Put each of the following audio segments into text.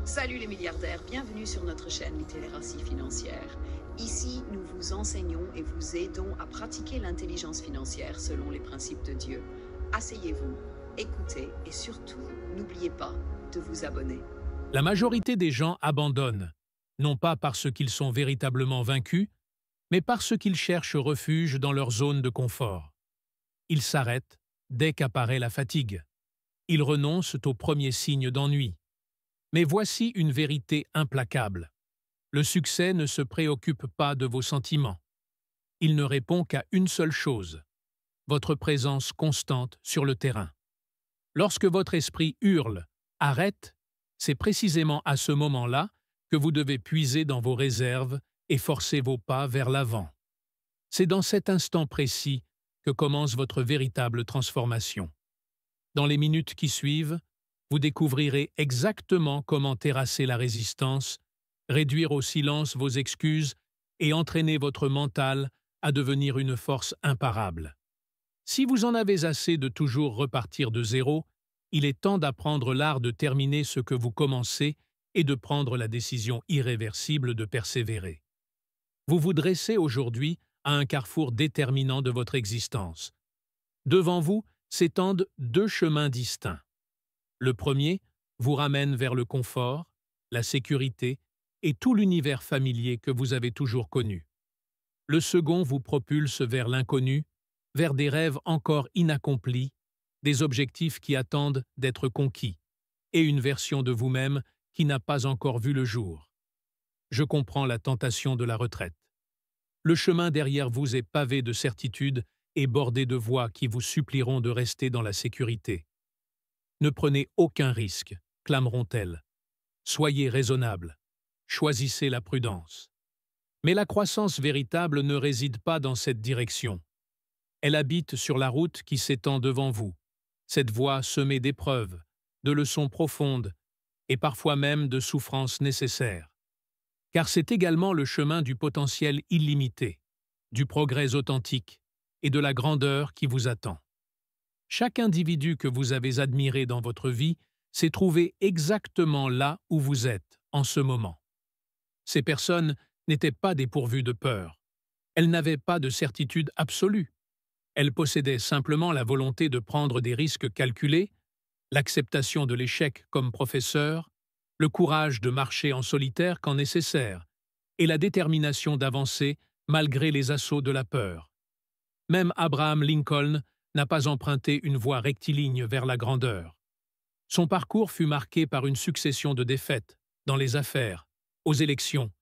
Salut les milliardaires, bienvenue sur notre chaîne Littératie financière. Ici, nous vous enseignons et vous aidons à pratiquer l'intelligence financière selon les principes de Dieu. Asseyez-vous, écoutez et surtout, n'oubliez pas de vous abonner. La majorité des gens abandonnent, non pas parce qu'ils sont véritablement vaincus, mais parce qu'ils cherchent refuge dans leur zone de confort. Ils s'arrêtent dès qu'apparaît la fatigue. Ils renoncent aux premiers signes d'ennui. Mais voici une vérité implacable. Le succès ne se préoccupe pas de vos sentiments. Il ne répond qu'à une seule chose, votre présence constante sur le terrain. Lorsque votre esprit hurle « arrête », c'est précisément à ce moment-là que vous devez puiser dans vos réserves et forcer vos pas vers l'avant. C'est dans cet instant précis que commence votre véritable transformation. Dans les minutes qui suivent, vous découvrirez exactement comment terrasser la résistance, réduire au silence vos excuses et entraîner votre mental à devenir une force imparable. Si vous en avez assez de toujours repartir de zéro, il est temps d'apprendre l'art de terminer ce que vous commencez et de prendre la décision irréversible de persévérer. Vous vous dressez aujourd'hui à un carrefour déterminant de votre existence. Devant vous s'étendent deux chemins distincts. Le premier vous ramène vers le confort, la sécurité et tout l'univers familier que vous avez toujours connu. Le second vous propulse vers l'inconnu, vers des rêves encore inaccomplis, des objectifs qui attendent d'être conquis, et une version de vous-même qui n'a pas encore vu le jour. Je comprends la tentation de la retraite. Le chemin derrière vous est pavé de certitudes et bordé de voix qui vous supplieront de rester dans la sécurité. Ne prenez aucun risque, clameront-elles. Soyez raisonnable. Choisissez la prudence. Mais la croissance véritable ne réside pas dans cette direction. Elle habite sur la route qui s'étend devant vous. Cette voie semée d'épreuves, de leçons profondes et parfois même de souffrances nécessaires. Car c'est également le chemin du potentiel illimité, du progrès authentique et de la grandeur qui vous attend. Chaque individu que vous avez admiré dans votre vie s'est trouvé exactement là où vous êtes en ce moment. Ces personnes n'étaient pas dépourvues de peur. Elles n'avaient pas de certitude absolue. Elles possédaient simplement la volonté de prendre des risques calculés, l'acceptation de l'échec comme professeur, le courage de marcher en solitaire quand nécessaire, et la détermination d'avancer malgré les assauts de la peur. Même Abraham Lincoln n'a pas emprunté une voie rectiligne vers la grandeur. Son parcours fut marqué par une succession de défaites, dans les affaires, aux élections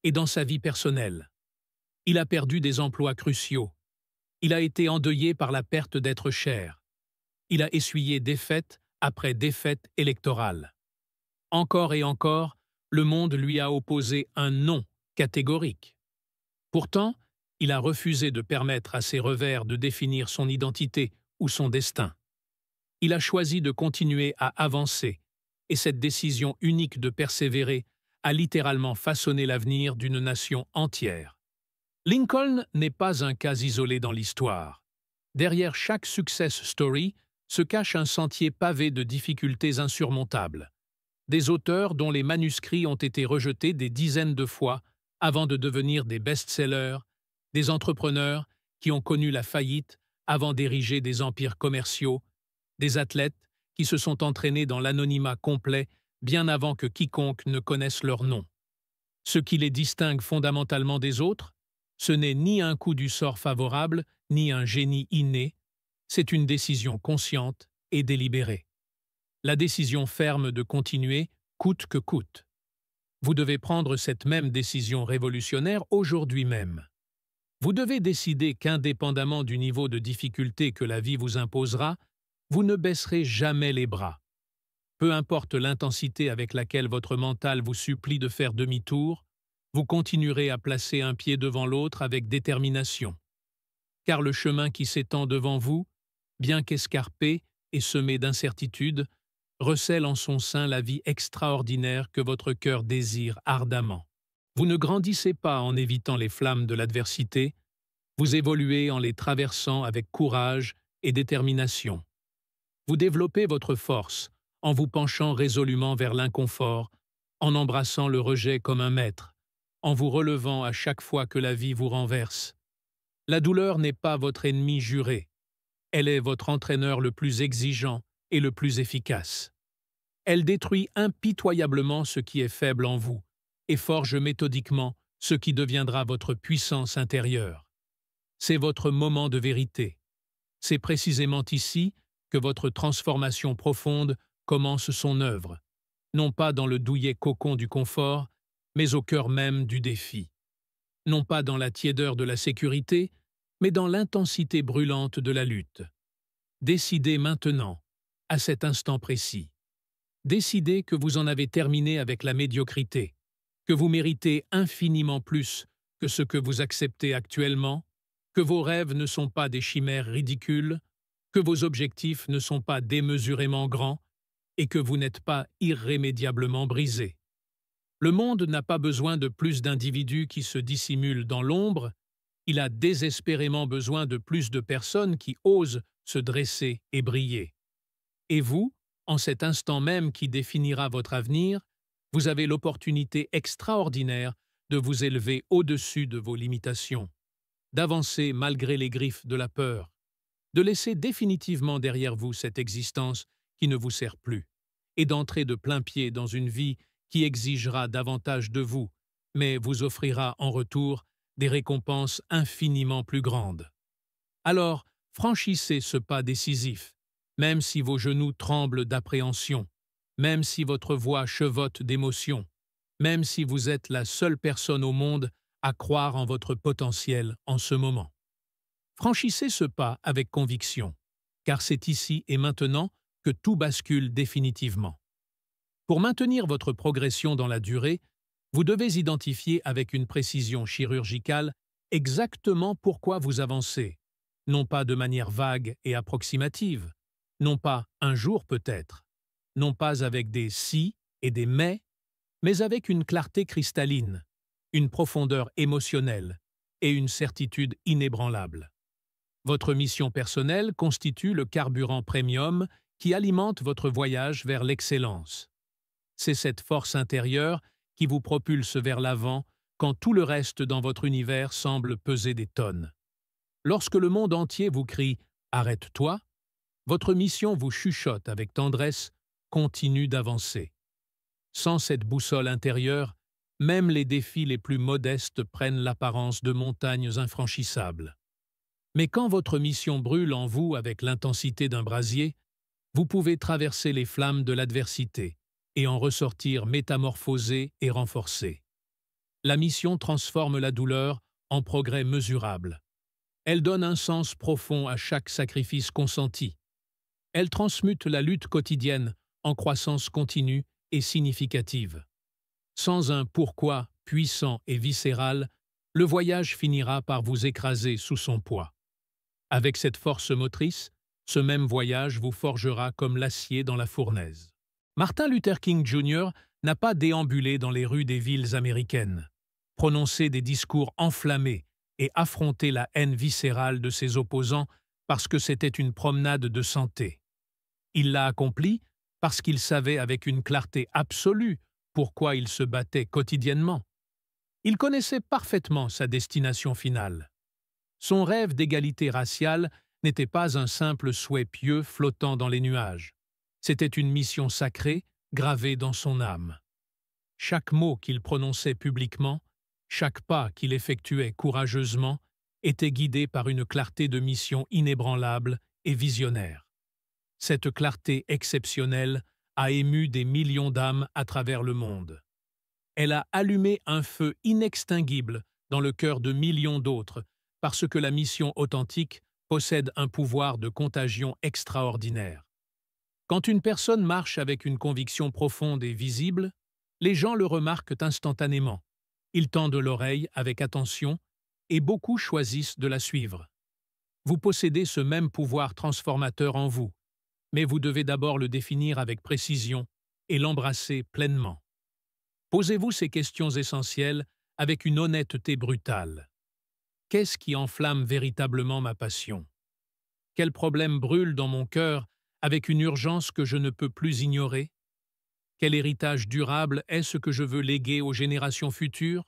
et dans sa vie personnelle. Il a perdu des emplois cruciaux. Il a été endeuillé par la perte d'êtres chers. Il a essuyé défaite après défaite électorale. Encore et encore, le monde lui a opposé un non catégorique. Pourtant, il a refusé de permettre à ses revers de définir son identité ou son destin. Il a choisi de continuer à avancer, et cette décision unique de persévérer a littéralement façonné l'avenir d'une nation entière. Lincoln n'est pas un cas isolé dans l'histoire. Derrière chaque success story se cache un sentier pavé de difficultés insurmontables. Des auteurs dont les manuscrits ont été rejetés des dizaines de fois avant de devenir des best-sellers, des entrepreneurs qui ont connu la faillite avant d'ériger des empires commerciaux, des athlètes qui se sont entraînés dans l'anonymat complet bien avant que quiconque ne connaisse leur nom. Ce qui les distingue fondamentalement des autres, ce n'est ni un coup du sort favorable, ni un génie inné, c'est une décision consciente et délibérée. La décision ferme de continuer, coûte que coûte. Vous devez prendre cette même décision révolutionnaire aujourd'hui même. Vous devez décider qu'indépendamment du niveau de difficulté que la vie vous imposera, vous ne baisserez jamais les bras. Peu importe l'intensité avec laquelle votre mental vous supplie de faire demi-tour, vous continuerez à placer un pied devant l'autre avec détermination. Car le chemin qui s'étend devant vous, bien qu'escarpé et semé d'incertitudes, recèle en son sein la vie extraordinaire que votre cœur désire ardemment. Vous ne grandissez pas en évitant les flammes de l'adversité, vous évoluez en les traversant avec courage et détermination. Vous développez votre force en vous penchant résolument vers l'inconfort, en embrassant le rejet comme un maître, en vous relevant à chaque fois que la vie vous renverse. La douleur n'est pas votre ennemi juré, elle est votre entraîneur le plus exigeant et le plus efficace. Elle détruit impitoyablement ce qui est faible en vous et forge méthodiquement ce qui deviendra votre puissance intérieure. C'est votre moment de vérité. C'est précisément ici que votre transformation profonde commence son œuvre, non pas dans le douillet cocon du confort, mais au cœur même du défi. Non pas dans la tiédeur de la sécurité, mais dans l'intensité brûlante de la lutte. Décidez maintenant, à cet instant précis. Décidez que vous en avez terminé avec la médiocrité, que vous méritez infiniment plus que ce que vous acceptez actuellement, que vos rêves ne sont pas des chimères ridicules, que vos objectifs ne sont pas démesurément grands et que vous n'êtes pas irrémédiablement brisé. Le monde n'a pas besoin de plus d'individus qui se dissimulent dans l'ombre, il a désespérément besoin de plus de personnes qui osent se dresser et briller. Et vous, en cet instant même qui définira votre avenir, vous avez l'opportunité extraordinaire de vous élever au-dessus de vos limitations, d'avancer malgré les griffes de la peur, de laisser définitivement derrière vous cette existence qui ne vous sert plus, et d'entrer de plein pied dans une vie qui exigera davantage de vous, mais vous offrira en retour des récompenses infiniment plus grandes. Alors, franchissez ce pas décisif, même si vos genoux tremblent d'appréhension, même si votre voix chevote d'émotion, même si vous êtes la seule personne au monde à croire en votre potentiel en ce moment. Franchissez ce pas avec conviction, car c'est ici et maintenant que tout bascule définitivement. Pour maintenir votre progression dans la durée, vous devez identifier avec une précision chirurgicale exactement pourquoi vous avancez, non pas de manière vague et approximative, non pas un jour peut-être, non pas avec des si et des mais avec une clarté cristalline, une profondeur émotionnelle et une certitude inébranlable. Votre mission personnelle constitue le carburant premium qui alimente votre voyage vers l'excellence. C'est cette force intérieure qui vous propulse vers l'avant quand tout le reste dans votre univers semble peser des tonnes. Lorsque le monde entier vous crie « Arrête-toi », votre mission vous chuchote avec tendresse « Continue d'avancer ». Sans cette boussole intérieure, même les défis les plus modestes prennent l'apparence de montagnes infranchissables. Mais quand votre mission brûle en vous avec l'intensité d'un brasier, vous pouvez traverser les flammes de l'adversité et en ressortir métamorphosé et renforcé. La mission transforme la douleur en progrès mesurable. Elle donne un sens profond à chaque sacrifice consenti. Elle transmute la lutte quotidienne en croissance continue et significative. Sans un pourquoi puissant et viscéral, le voyage finira par vous écraser sous son poids. Avec cette force motrice, ce même voyage vous forgera comme l'acier dans la fournaise. Martin Luther King Jr. n'a pas déambulé dans les rues des villes américaines, prononcé des discours enflammés et affronté la haine viscérale de ses opposants parce que c'était une promenade de santé. Il l'a accompli parce qu'il savait avec une clarté absolue pourquoi il se battait quotidiennement. Il connaissait parfaitement sa destination finale. Son rêve d'égalité raciale n'était pas un simple souhait pieux flottant dans les nuages. C'était une mission sacrée gravée dans son âme. Chaque mot qu'il prononçait publiquement, chaque pas qu'il effectuait courageusement, était guidé par une clarté de mission inébranlable et visionnaire. Cette clarté exceptionnelle a ému des millions d'âmes à travers le monde. Elle a allumé un feu inextinguible dans le cœur de millions d'autres, parce que la mission authentique possède un pouvoir de contagion extraordinaire. Quand une personne marche avec une conviction profonde et visible, les gens le remarquent instantanément. Ils tendent l'oreille avec attention et beaucoup choisissent de la suivre. Vous possédez ce même pouvoir transformateur en vous, mais vous devez d'abord le définir avec précision et l'embrasser pleinement. Posez-vous ces questions essentielles avec une honnêteté brutale. Qu'est-ce qui enflamme véritablement ma passion? Quel problème brûle dans mon cœur avec une urgence que je ne peux plus ignorer? Quel héritage durable est ce que je veux léguer aux générations futures?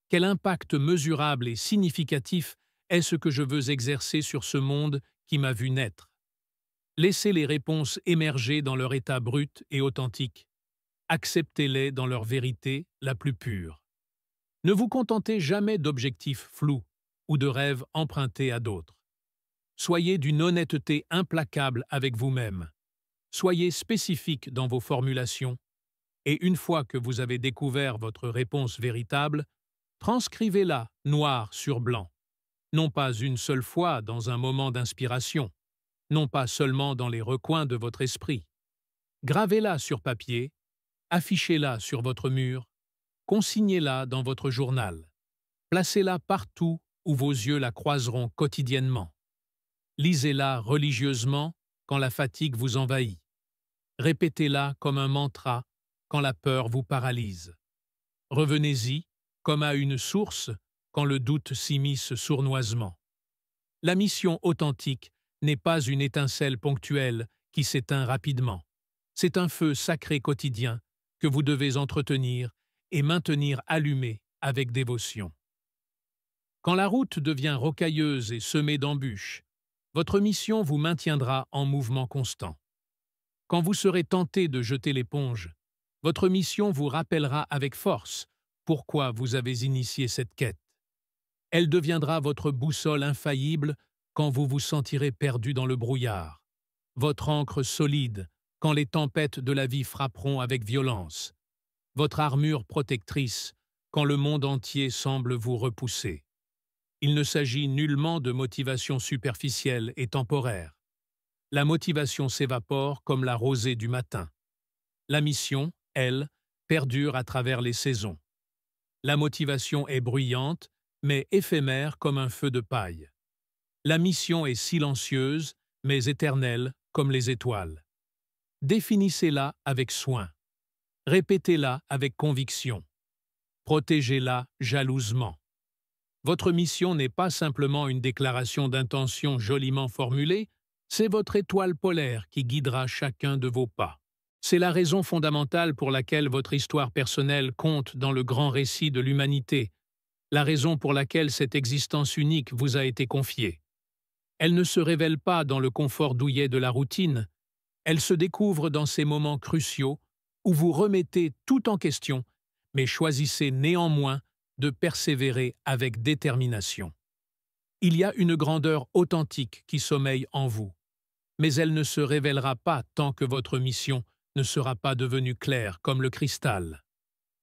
Quel impact mesurable et significatif est ce que je veux exercer sur ce monde qui m'a vu naître? Laissez les réponses émerger dans leur état brut et authentique. Acceptez-les dans leur vérité la plus pure. Ne vous contentez jamais d'objectifs flous ou de rêves empruntés à d'autres. Soyez d'une honnêteté implacable avec vous-même. Soyez spécifique dans vos formulations. Et une fois que vous avez découvert votre réponse véritable, transcrivez-la noir sur blanc. Non pas une seule fois dans un moment d'inspiration, non pas seulement dans les recoins de votre esprit. Gravez-la sur papier, affichez-la sur votre mur, consignez-la dans votre journal. Placez-la partout où vos yeux la croiseront quotidiennement. Lisez-la religieusement quand la fatigue vous envahit. Répétez-la comme un mantra quand la peur vous paralyse. Revenez-y comme à une source quand le doute s'immisce sournoisement. La mission authentique n'est pas une étincelle ponctuelle qui s'éteint rapidement. C'est un feu sacré quotidien que vous devez entretenir et maintenir allumé avec dévotion. Quand la route devient rocailleuse et semée d'embûches, votre mission vous maintiendra en mouvement constant. Quand vous serez tenté de jeter l'éponge, votre mission vous rappellera avec force pourquoi vous avez initié cette quête. Elle deviendra votre boussole infaillible quand vous vous sentirez perdu dans le brouillard, votre ancre solide quand les tempêtes de la vie frapperont avec violence, votre armure protectrice quand le monde entier semble vous repousser. Il ne s'agit nullement de motivation superficielle et temporaire. La motivation s'évapore comme la rosée du matin. La mission, elle, perdure à travers les saisons. La motivation est bruyante, mais éphémère comme un feu de paille. La mission est silencieuse, mais éternelle comme les étoiles. Définissez-la avec soin. Répétez-la avec conviction. Protégez-la jalousement. Votre mission n'est pas simplement une déclaration d'intention joliment formulée, c'est votre étoile polaire qui guidera chacun de vos pas. C'est la raison fondamentale pour laquelle votre histoire personnelle compte dans le grand récit de l'humanité, la raison pour laquelle cette existence unique vous a été confiée. Elle ne se révèle pas dans le confort douillet de la routine, elle se découvre dans ces moments cruciaux où vous remettez tout en question, mais choisissez néanmoins de persévérer avec détermination. Il y a une grandeur authentique qui sommeille en vous, mais elle ne se révélera pas tant que votre mission ne sera pas devenue claire comme le cristal.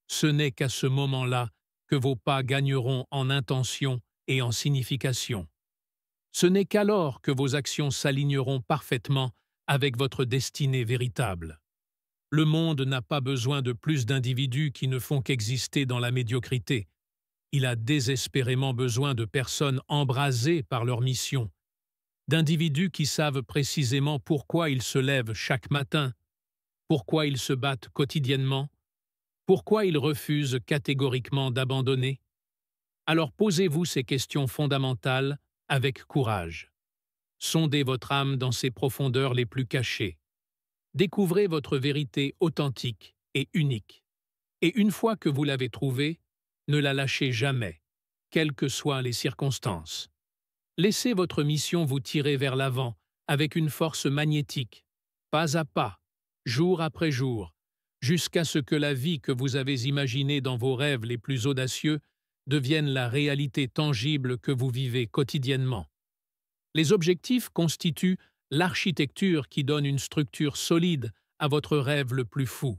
Ce n'est qu'à ce moment-là que vos pas gagneront en intention et en signification. Ce n'est qu'alors que vos actions s'aligneront parfaitement avec votre destinée véritable. Le monde n'a pas besoin de plus d'individus qui ne font qu'exister dans la médiocrité. Il a désespérément besoin de personnes embrasées par leur mission, d'individus qui savent précisément pourquoi ils se lèvent chaque matin, pourquoi ils se battent quotidiennement, pourquoi ils refusent catégoriquement d'abandonner. Alors posez-vous ces questions fondamentales avec courage. Sondez votre âme dans ses profondeurs les plus cachées. Découvrez votre vérité authentique et unique. Et une fois que vous l'avez trouvée, ne la lâchez jamais, quelles que soient les circonstances. Laissez votre mission vous tirer vers l'avant avec une force magnétique, pas à pas, jour après jour, jusqu'à ce que la vie que vous avez imaginée dans vos rêves les plus audacieux devienne la réalité tangible que vous vivez quotidiennement. Les objectifs constituent l'architecture qui donne une structure solide à votre rêve le plus fou.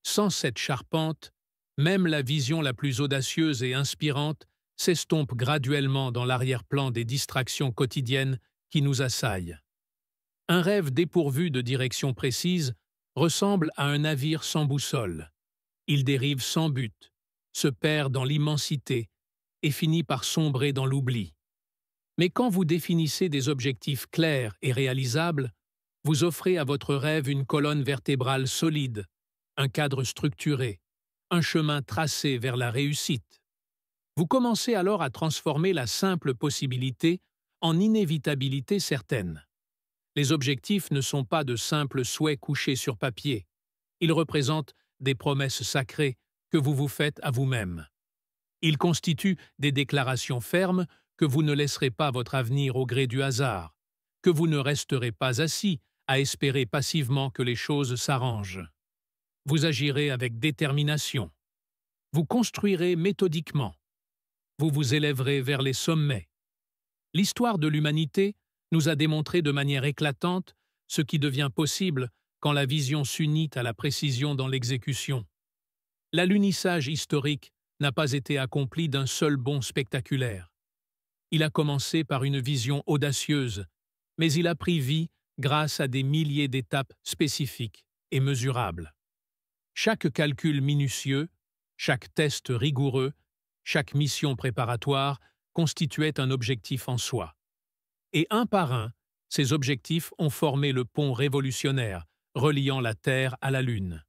Sans cette charpente, même la vision la plus audacieuse et inspirante s'estompe graduellement dans l'arrière-plan des distractions quotidiennes qui nous assaillent. Un rêve dépourvu de direction précise ressemble à un navire sans boussole. Il dérive sans but, se perd dans l'immensité et finit par sombrer dans l'oubli. Mais quand vous définissez des objectifs clairs et réalisables, vous offrez à votre rêve une colonne vertébrale solide, un cadre structuré, un chemin tracé vers la réussite. Vous commencez alors à transformer la simple possibilité en inévitabilité certaine. Les objectifs ne sont pas de simples souhaits couchés sur papier. Ils représentent des promesses sacrées que vous vous faites à vous-même. Ils constituent des déclarations fermes que vous ne laisserez pas votre avenir au gré du hasard, que vous ne resterez pas assis à espérer passivement que les choses s'arrangent. Vous agirez avec détermination. Vous construirez méthodiquement. Vous vous élèverez vers les sommets. L'histoire de l'humanité nous a démontré de manière éclatante ce qui devient possible quand la vision s'unit à la précision dans l'exécution. L'alunissage historique n'a pas été accompli d'un seul bond spectaculaire. Il a commencé par une vision audacieuse, mais il a pris vie grâce à des milliers d'étapes spécifiques et mesurables. Chaque calcul minutieux, chaque test rigoureux, chaque mission préparatoire constituait un objectif en soi. Et un par un, ces objectifs ont formé le pont révolutionnaire reliant la Terre à la Lune.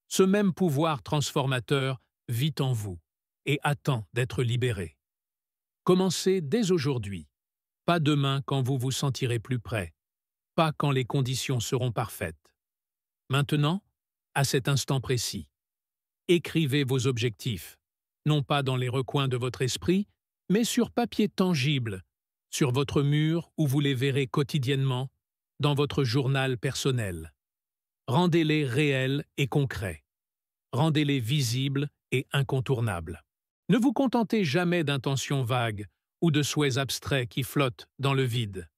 Ce même pouvoir transformateur vit en vous et attend d'être libéré. Commencez dès aujourd'hui, pas demain quand vous vous sentirez plus prêt, pas quand les conditions seront parfaites. Maintenant, à cet instant précis, écrivez vos objectifs, non pas dans les recoins de votre esprit, mais sur papier tangible, sur votre mur où vous les verrez quotidiennement, dans votre journal personnel. Rendez-les réels et concrets. Rendez-les visibles et incontournables. Ne vous contentez jamais d'intentions vagues ou de souhaits abstraits qui flottent dans le vide.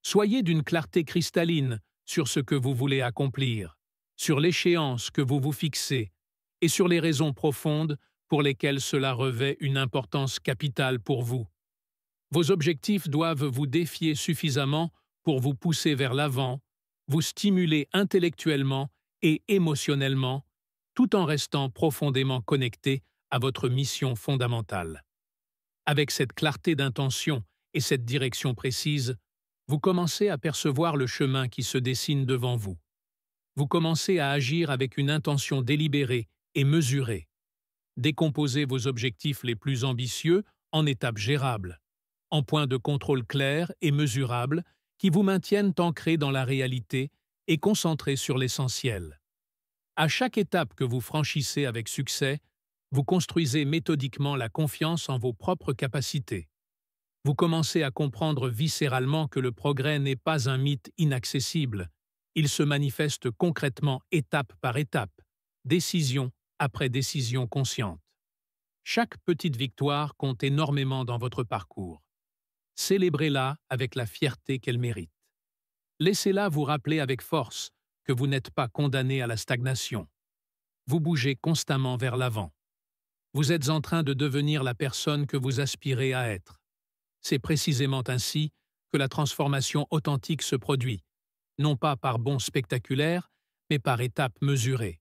Soyez d'une clarté cristalline sur ce que vous voulez accomplir, sur l'échéance que vous vous fixez et sur les raisons profondes pour lesquelles cela revêt une importance capitale pour vous. Vos objectifs doivent vous défier suffisamment pour vous pousser vers l'avant, vous stimuler intellectuellement et émotionnellement, tout en restant profondément connecté à votre mission fondamentale. Avec cette clarté d'intention et cette direction précise, vous commencez à percevoir le chemin qui se dessine devant vous. Vous commencez à agir avec une intention délibérée et mesurée. Décomposez vos objectifs les plus ambitieux en étapes gérables, en points de contrôle clairs et mesurables qui vous maintiennent ancrés dans la réalité et concentrés sur l'essentiel. À chaque étape que vous franchissez avec succès, vous construisez méthodiquement la confiance en vos propres capacités. Vous commencez à comprendre viscéralement que le progrès n'est pas un mythe inaccessible. Il se manifeste concrètement étape par étape, décision après décision consciente. Chaque petite victoire compte énormément dans votre parcours. Célébrez-la avec la fierté qu'elle mérite. Laissez-la vous rappeler avec force que vous n'êtes pas condamné à la stagnation. Vous bougez constamment vers l'avant. Vous êtes en train de devenir la personne que vous aspirez à être. C'est précisément ainsi que la transformation authentique se produit, non pas par bonds spectaculaires, mais par étapes mesurées.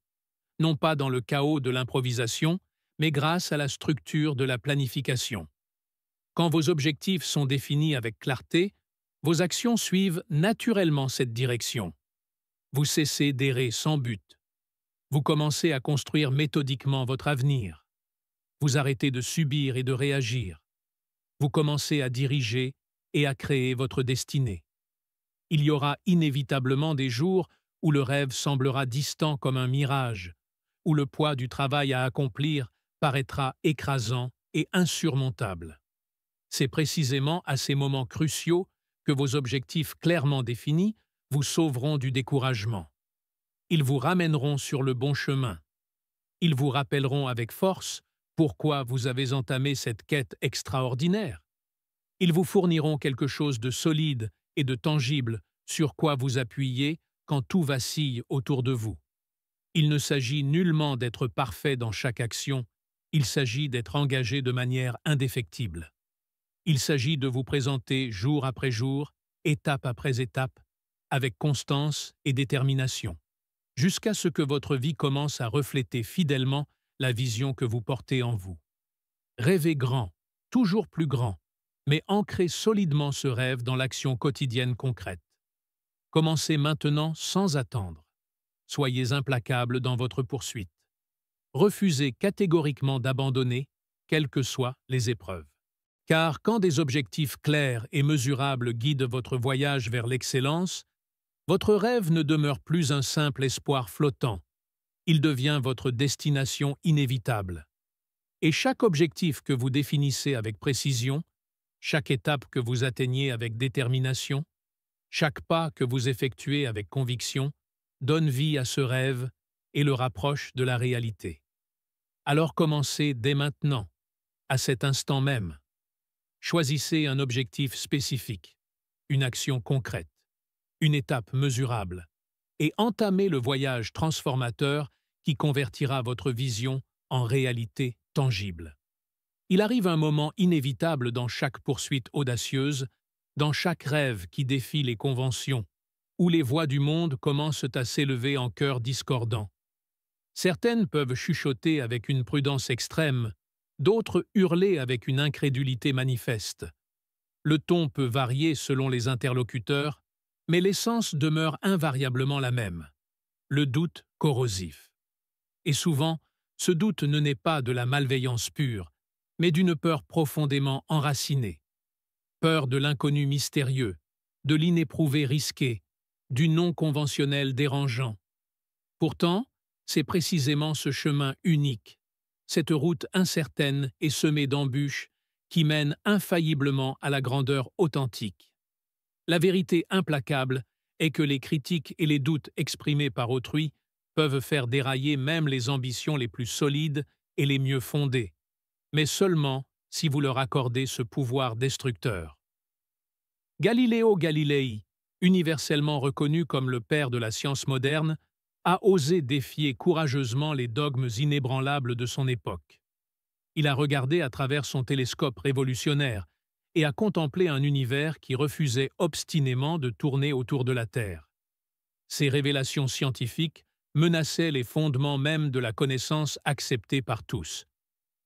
Non pas dans le chaos de l'improvisation, mais grâce à la structure de la planification. Quand vos objectifs sont définis avec clarté, vos actions suivent naturellement cette direction. Vous cessez d'errer sans but. Vous commencez à construire méthodiquement votre avenir. Vous arrêtez de subir et de réagir. Vous commencez à diriger et à créer votre destinée. Il y aura inévitablement des jours où le rêve semblera distant comme un mirage, où le poids du travail à accomplir paraîtra écrasant et insurmontable. C'est précisément à ces moments cruciaux que vos objectifs clairement définis vous sauveront du découragement. Ils vous ramèneront sur le bon chemin. Ils vous rappelleront avec force pourquoi vous avez entamé cette quête extraordinaire. Ils vous fourniront quelque chose de solide et de tangible sur quoi vous appuyer quand tout vacille autour de vous. Il ne s'agit nullement d'être parfait dans chaque action, il s'agit d'être engagé de manière indéfectible. Il s'agit de vous présenter jour après jour, étape après étape, avec constance et détermination, jusqu'à ce que votre vie commence à refléter fidèlement la vision que vous portez en vous. Rêvez grand, toujours plus grand, mais ancrez solidement ce rêve dans l'action quotidienne concrète. Commencez maintenant sans attendre. Soyez implacable dans votre poursuite. Refusez catégoriquement d'abandonner, quelles que soient les épreuves. Car quand des objectifs clairs et mesurables guident votre voyage vers l'excellence, votre rêve ne demeure plus un simple espoir flottant, Il devient votre destination inévitable. Et chaque objectif que vous définissez avec précision, chaque étape que vous atteignez avec détermination, chaque pas que vous effectuez avec conviction, donne vie à ce rêve et le rapproche de la réalité. Alors commencez dès maintenant, à cet instant même. Choisissez un objectif spécifique, une action concrète, une étape mesurable, et entamez le voyage transformateur qui convertira votre vision en réalité tangible. Il arrive un moment inévitable dans chaque poursuite audacieuse, dans chaque rêve qui défie les conventions, où les voix du monde commencent à s'élever en chœurs discordants. Certaines peuvent chuchoter avec une prudence extrême, d'autres hurler avec une incrédulité manifeste. Le ton peut varier selon les interlocuteurs, mais l'essence demeure invariablement la même, le doute corrosif. Et souvent, ce doute ne naît pas de la malveillance pure, mais d'une peur profondément enracinée. Peur de l'inconnu mystérieux, de l'inéprouvé risqué, du non conventionnel dérangeant. Pourtant, c'est précisément ce chemin unique, cette route incertaine et semée d'embûches qui mène infailliblement à la grandeur authentique. La vérité implacable est que les critiques et les doutes exprimés par autrui peuvent faire dérailler même les ambitions les plus solides et les mieux fondées, mais seulement si vous leur accordez ce pouvoir destructeur. Galileo Galilei, universellement reconnu comme le père de la science moderne, a osé défier courageusement les dogmes inébranlables de son époque. Il a regardé à travers son télescope révolutionnaire et a contemplé un univers qui refusait obstinément de tourner autour de la Terre. Ces révélations scientifiques menaçaient les fondements même de la connaissance acceptée par tous.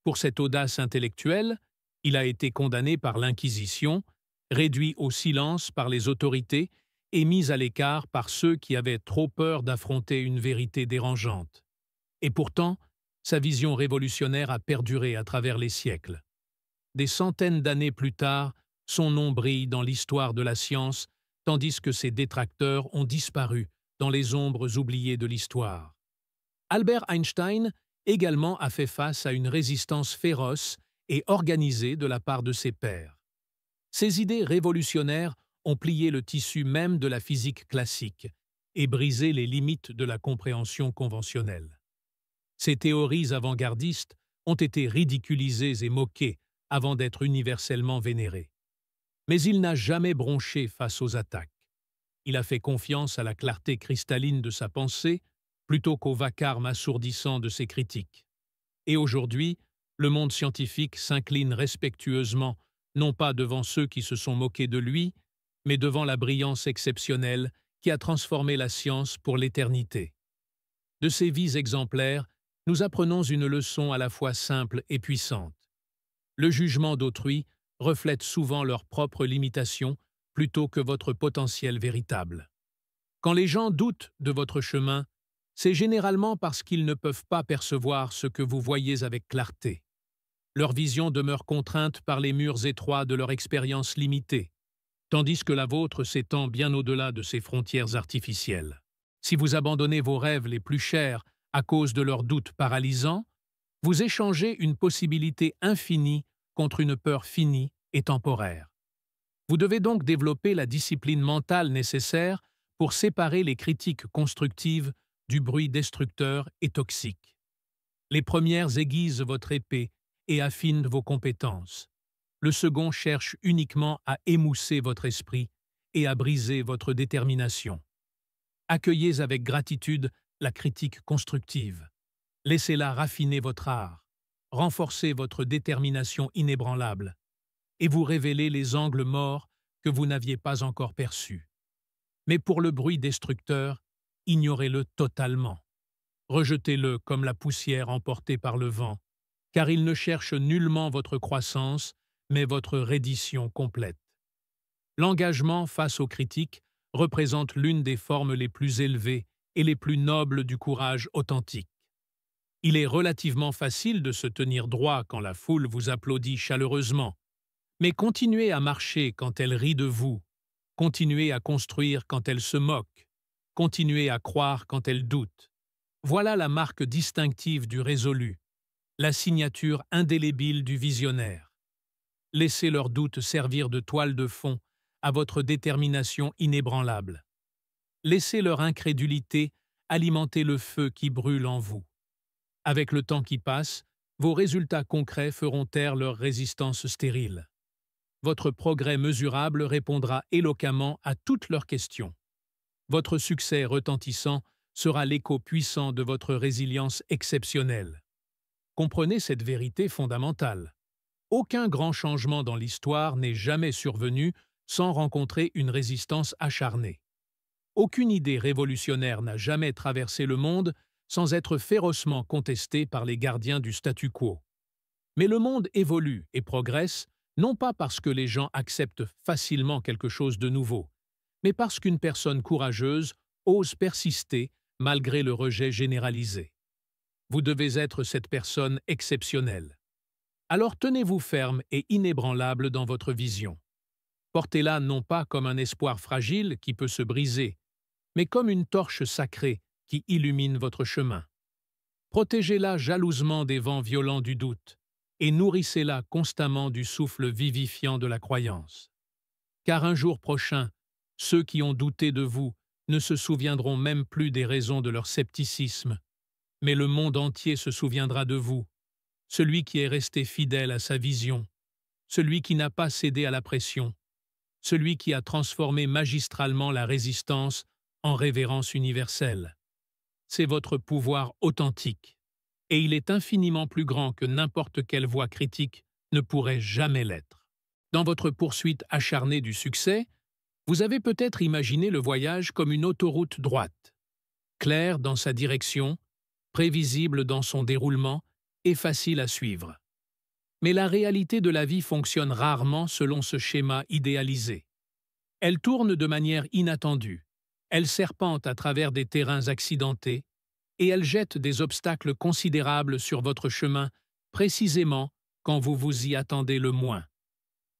Pour cette audace intellectuelle, il a été condamné par l'Inquisition, réduit au silence par les autorités et mis à l'écart par ceux qui avaient trop peur d'affronter une vérité dérangeante. Et pourtant, sa vision révolutionnaire a perduré à travers les siècles. Des centaines d'années plus tard, son nom brille dans l'histoire de la science, tandis que ses détracteurs ont disparu dans les ombres oubliées de l'histoire. Albert Einstein également a fait face à une résistance féroce et organisée de la part de ses pairs. Ses idées révolutionnaires ont plié le tissu même de la physique classique et brisé les limites de la compréhension conventionnelle. Ces théories avant-gardistes ont été ridiculisées et moquées avant d'être universellement vénérées. Mais il n'a jamais bronché face aux attaques. Il a fait confiance à la clarté cristalline de sa pensée plutôt qu'au vacarme assourdissant de ses critiques. Et aujourd'hui, le monde scientifique s'incline respectueusement non pas devant ceux qui se sont moqués de lui, mais devant la brillance exceptionnelle qui a transformé la science pour l'éternité. De ces vies exemplaires, nous apprenons une leçon à la fois simple et puissante. Le jugement d'autrui reflète souvent leurs propres limitations plutôt que votre potentiel véritable. Quand les gens doutent de votre chemin, c'est généralement parce qu'ils ne peuvent pas percevoir ce que vous voyez avec clarté. Leur vision demeure contrainte par les murs étroits de leur expérience limitée, tandis que la vôtre s'étend bien au-delà de ces frontières artificielles. Si vous abandonnez vos rêves les plus chers à cause de leurs doutes paralysants, vous échangez une possibilité infinie contre une peur finie et temporaire. Vous devez donc développer la discipline mentale nécessaire pour séparer les critiques constructives du bruit destructeur et toxique. Les premières aiguisent votre épée et affinent vos compétences. Le second cherche uniquement à émousser votre esprit et à briser votre détermination. Accueillez avec gratitude la critique constructive. Laissez-la raffiner votre art, renforcer votre détermination inébranlable et vous révéler les angles morts que vous n'aviez pas encore perçus. Mais pour le bruit destructeur, ignorez-le totalement. Rejetez-le comme la poussière emportée par le vent, car il ne cherche nullement votre croissance, mais votre reddition complète. L'engagement face aux critiques représente l'une des formes les plus élevées et les plus nobles du courage authentique. Il est relativement facile de se tenir droit quand la foule vous applaudit chaleureusement, mais continuez à marcher quand elle rit de vous, continuez à construire quand elle se moque, continuez à croire quand elle doute. Voilà la marque distinctive du résolu, la signature indélébile du visionnaire. Laissez leurs doutes servir de toile de fond à votre détermination inébranlable. Laissez leur incrédulité alimenter le feu qui brûle en vous. Avec le temps qui passe, vos résultats concrets feront taire leur résistance stérile. Votre progrès mesurable répondra éloquemment à toutes leurs questions. Votre succès retentissant sera l'écho puissant de votre résilience exceptionnelle. Comprenez cette vérité fondamentale. Aucun grand changement dans l'histoire n'est jamais survenu sans rencontrer une résistance acharnée. Aucune idée révolutionnaire n'a jamais traversé le monde sans être férocement contestée par les gardiens du statu quo. Mais le monde évolue et progresse, non pas parce que les gens acceptent facilement quelque chose de nouveau, mais parce qu'une personne courageuse ose persister malgré le rejet généralisé. Vous devez être cette personne exceptionnelle. Alors tenez-vous ferme et inébranlable dans votre vision. Portez-la non pas comme un espoir fragile qui peut se briser, mais comme une torche sacrée qui illumine votre chemin. Protégez-la jalousement des vents violents du doute et nourrissez-la constamment du souffle vivifiant de la croyance. Car un jour prochain, ceux qui ont douté de vous ne se souviendront même plus des raisons de leur scepticisme, mais le monde entier se souviendra de vous, celui qui est resté fidèle à sa vision, celui qui n'a pas cédé à la pression, celui qui a transformé magistralement la résistance en révérence universelle. C'est votre pouvoir authentique, et il est infiniment plus grand que n'importe quelle voix critique ne pourrait jamais l'être. Dans votre poursuite acharnée du succès, vous avez peut-être imaginé le voyage comme une autoroute droite, claire dans sa direction, prévisible dans son déroulement et facile à suivre. Mais la réalité de la vie fonctionne rarement selon ce schéma idéalisé. Elle tourne de manière inattendue, elle serpente à travers des terrains accidentés et elle jette des obstacles considérables sur votre chemin précisément quand vous vous y attendez le moins.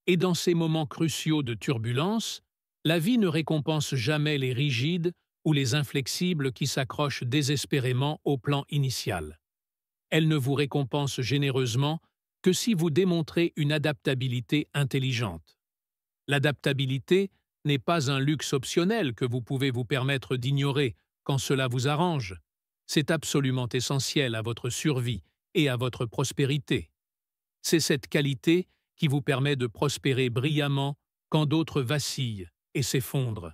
Et dans ces moments cruciaux de turbulence, la vie ne récompense jamais les rigides ou les inflexibles qui s'accrochent désespérément au plan initial. Elle ne vous récompense généreusement que si vous démontrez une adaptabilité intelligente. L'adaptabilité n'est pas un luxe optionnel que vous pouvez vous permettre d'ignorer quand cela vous arrange. C'est absolument essentiel à votre survie et à votre prospérité. C'est cette qualité qui vous permet de prospérer brillamment quand d'autres vacillent et s'effondrent.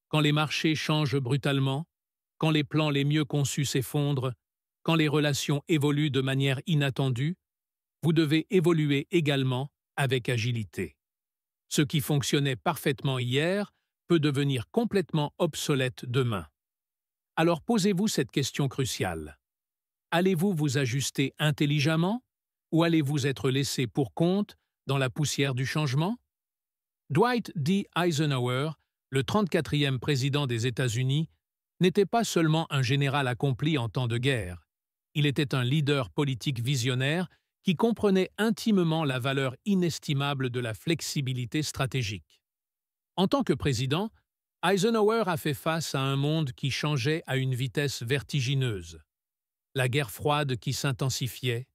Quand les marchés changent brutalement, quand les plans les mieux conçus s'effondrent, quand les relations évoluent de manière inattendue, vous devez évoluer également avec agilité. Ce qui fonctionnait parfaitement hier peut devenir complètement obsolète demain. Alors posez-vous cette question cruciale. Allez-vous vous ajuster intelligemment ou allez-vous être laissé pour compte dans la poussière du changement? Dwight D. Eisenhower, le 34e président des États-Unis, n'était pas seulement un général accompli en temps de guerre. Il était un leader politique visionnaire qui comprenait intimement la valeur inestimable de la flexibilité stratégique. En tant que président, Eisenhower a fait face à un monde qui changeait à une vitesse vertigineuse. La guerre froide qui s'intensifiait,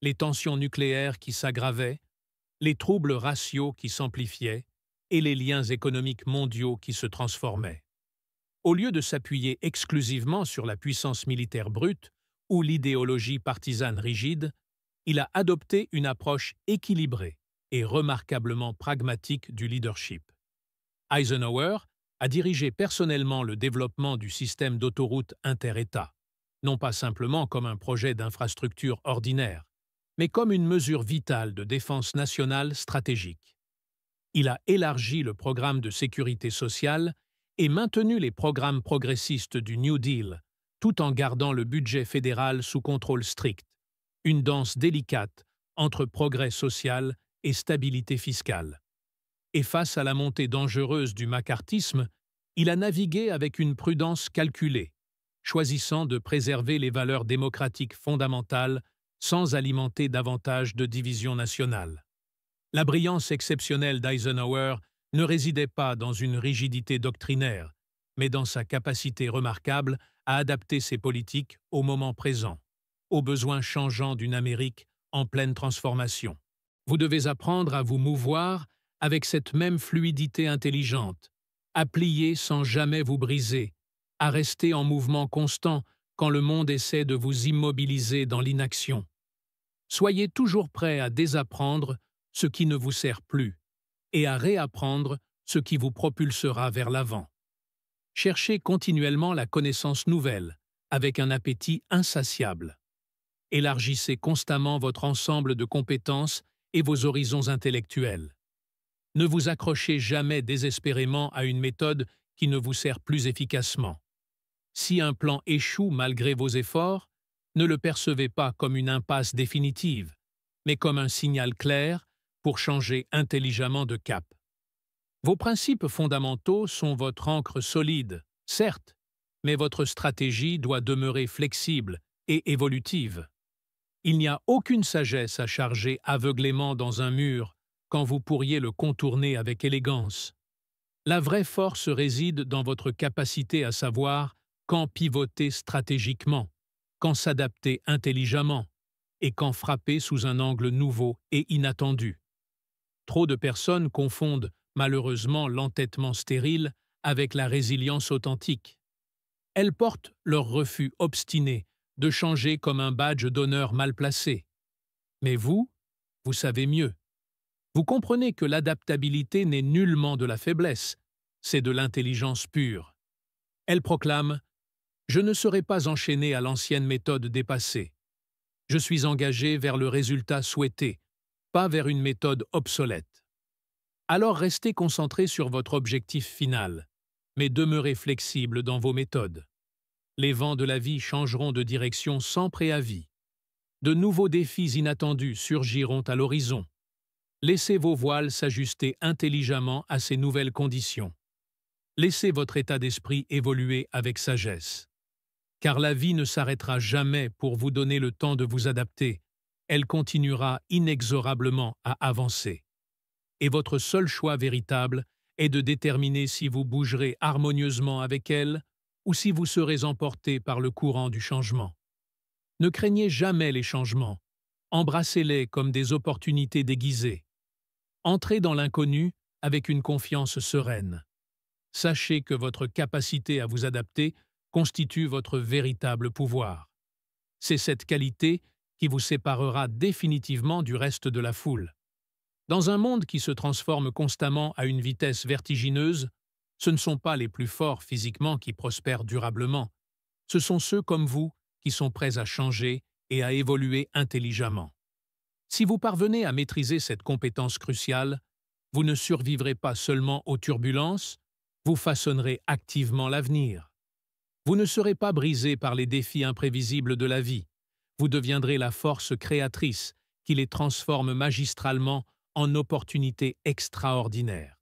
les tensions nucléaires qui s'aggravaient, les troubles raciaux qui s'amplifiaient et les liens économiques mondiaux qui se transformaient. Au lieu de s'appuyer exclusivement sur la puissance militaire brute ou l'idéologie partisane rigide, il a adopté une approche équilibrée et remarquablement pragmatique du leadership. Eisenhower a dirigé personnellement le développement du système d'autoroutes inter-États, non pas simplement comme un projet d'infrastructure ordinaire, mais comme une mesure vitale de défense nationale stratégique. Il a élargi le programme de sécurité sociale et maintenu les programmes progressistes du New Deal, tout en gardant le budget fédéral sous contrôle strict, une danse délicate entre progrès social et stabilité fiscale. Et face à la montée dangereuse du macartisme, il a navigué avec une prudence calculée, choisissant de préserver les valeurs démocratiques fondamentales sans alimenter davantage de divisions nationales. La brillance exceptionnelle d'Eisenhower ne résidait pas dans une rigidité doctrinaire, mais dans sa capacité remarquable à adapter ses politiques au moment présent, aux besoins changeants d'une Amérique en pleine transformation. Vous devez apprendre à vous mouvoir avec cette même fluidité intelligente, à plier sans jamais vous briser, à rester en mouvement constant quand le monde essaie de vous immobiliser dans l'inaction. Soyez toujours prêt à désapprendre ce qui ne vous sert plus et à réapprendre ce qui vous propulsera vers l'avant. Cherchez continuellement la connaissance nouvelle, avec un appétit insatiable. Élargissez constamment votre ensemble de compétences et vos horizons intellectuels. Ne vous accrochez jamais désespérément à une méthode qui ne vous sert plus efficacement. Si un plan échoue malgré vos efforts, ne le percevez pas comme une impasse définitive, mais comme un signal clair pour changer intelligemment de cap. Vos principes fondamentaux sont votre ancre solide, certes, mais votre stratégie doit demeurer flexible et évolutive. Il n'y a aucune sagesse à charger aveuglément dans un mur quand vous pourriez le contourner avec élégance. La vraie force réside dans votre capacité à savoir quand pivoter stratégiquement, quand s'adapter intelligemment et quand frapper sous un angle nouveau et inattendu. Trop de personnes confondent malheureusement l'entêtement stérile avec la résilience authentique. Elles portent leur refus obstiné de changer comme un badge d'honneur mal placé. Mais vous savez mieux. Vous comprenez que l'adaptabilité n'est nullement de la faiblesse, c'est de l'intelligence pure. Elle proclame « Je ne serai pas enchaîné à l'ancienne méthode dépassée. Je suis engagé vers le résultat souhaité, pas vers une méthode obsolète. » Alors restez concentré sur votre objectif final, mais demeurez flexible dans vos méthodes. Les vents de la vie changeront de direction sans préavis. De nouveaux défis inattendus surgiront à l'horizon. Laissez vos voiles s'ajuster intelligemment à ces nouvelles conditions. Laissez votre état d'esprit évoluer avec sagesse. Car la vie ne s'arrêtera jamais pour vous donner le temps de vous adapter. Elle continuera inexorablement à avancer. Et votre seul choix véritable est de déterminer si vous bougerez harmonieusement avec elle ou si vous serez emporté par le courant du changement. Ne craignez jamais les changements, embrassez-les comme des opportunités déguisées. Entrez dans l'inconnu avec une confiance sereine. Sachez que votre capacité à vous adapter constitue votre véritable pouvoir. C'est cette qualité qui vous séparera définitivement du reste de la foule. Dans un monde qui se transforme constamment à une vitesse vertigineuse, ce ne sont pas les plus forts physiquement qui prospèrent durablement. Ce sont ceux comme vous qui sont prêts à changer et à évoluer intelligemment. Si vous parvenez à maîtriser cette compétence cruciale, vous ne survivrez pas seulement aux turbulences, vous façonnerez activement l'avenir. Vous ne serez pas brisé par les défis imprévisibles de la vie. Vous deviendrez la force créatrice qui les transforme magistralement en opportunités extraordinaires.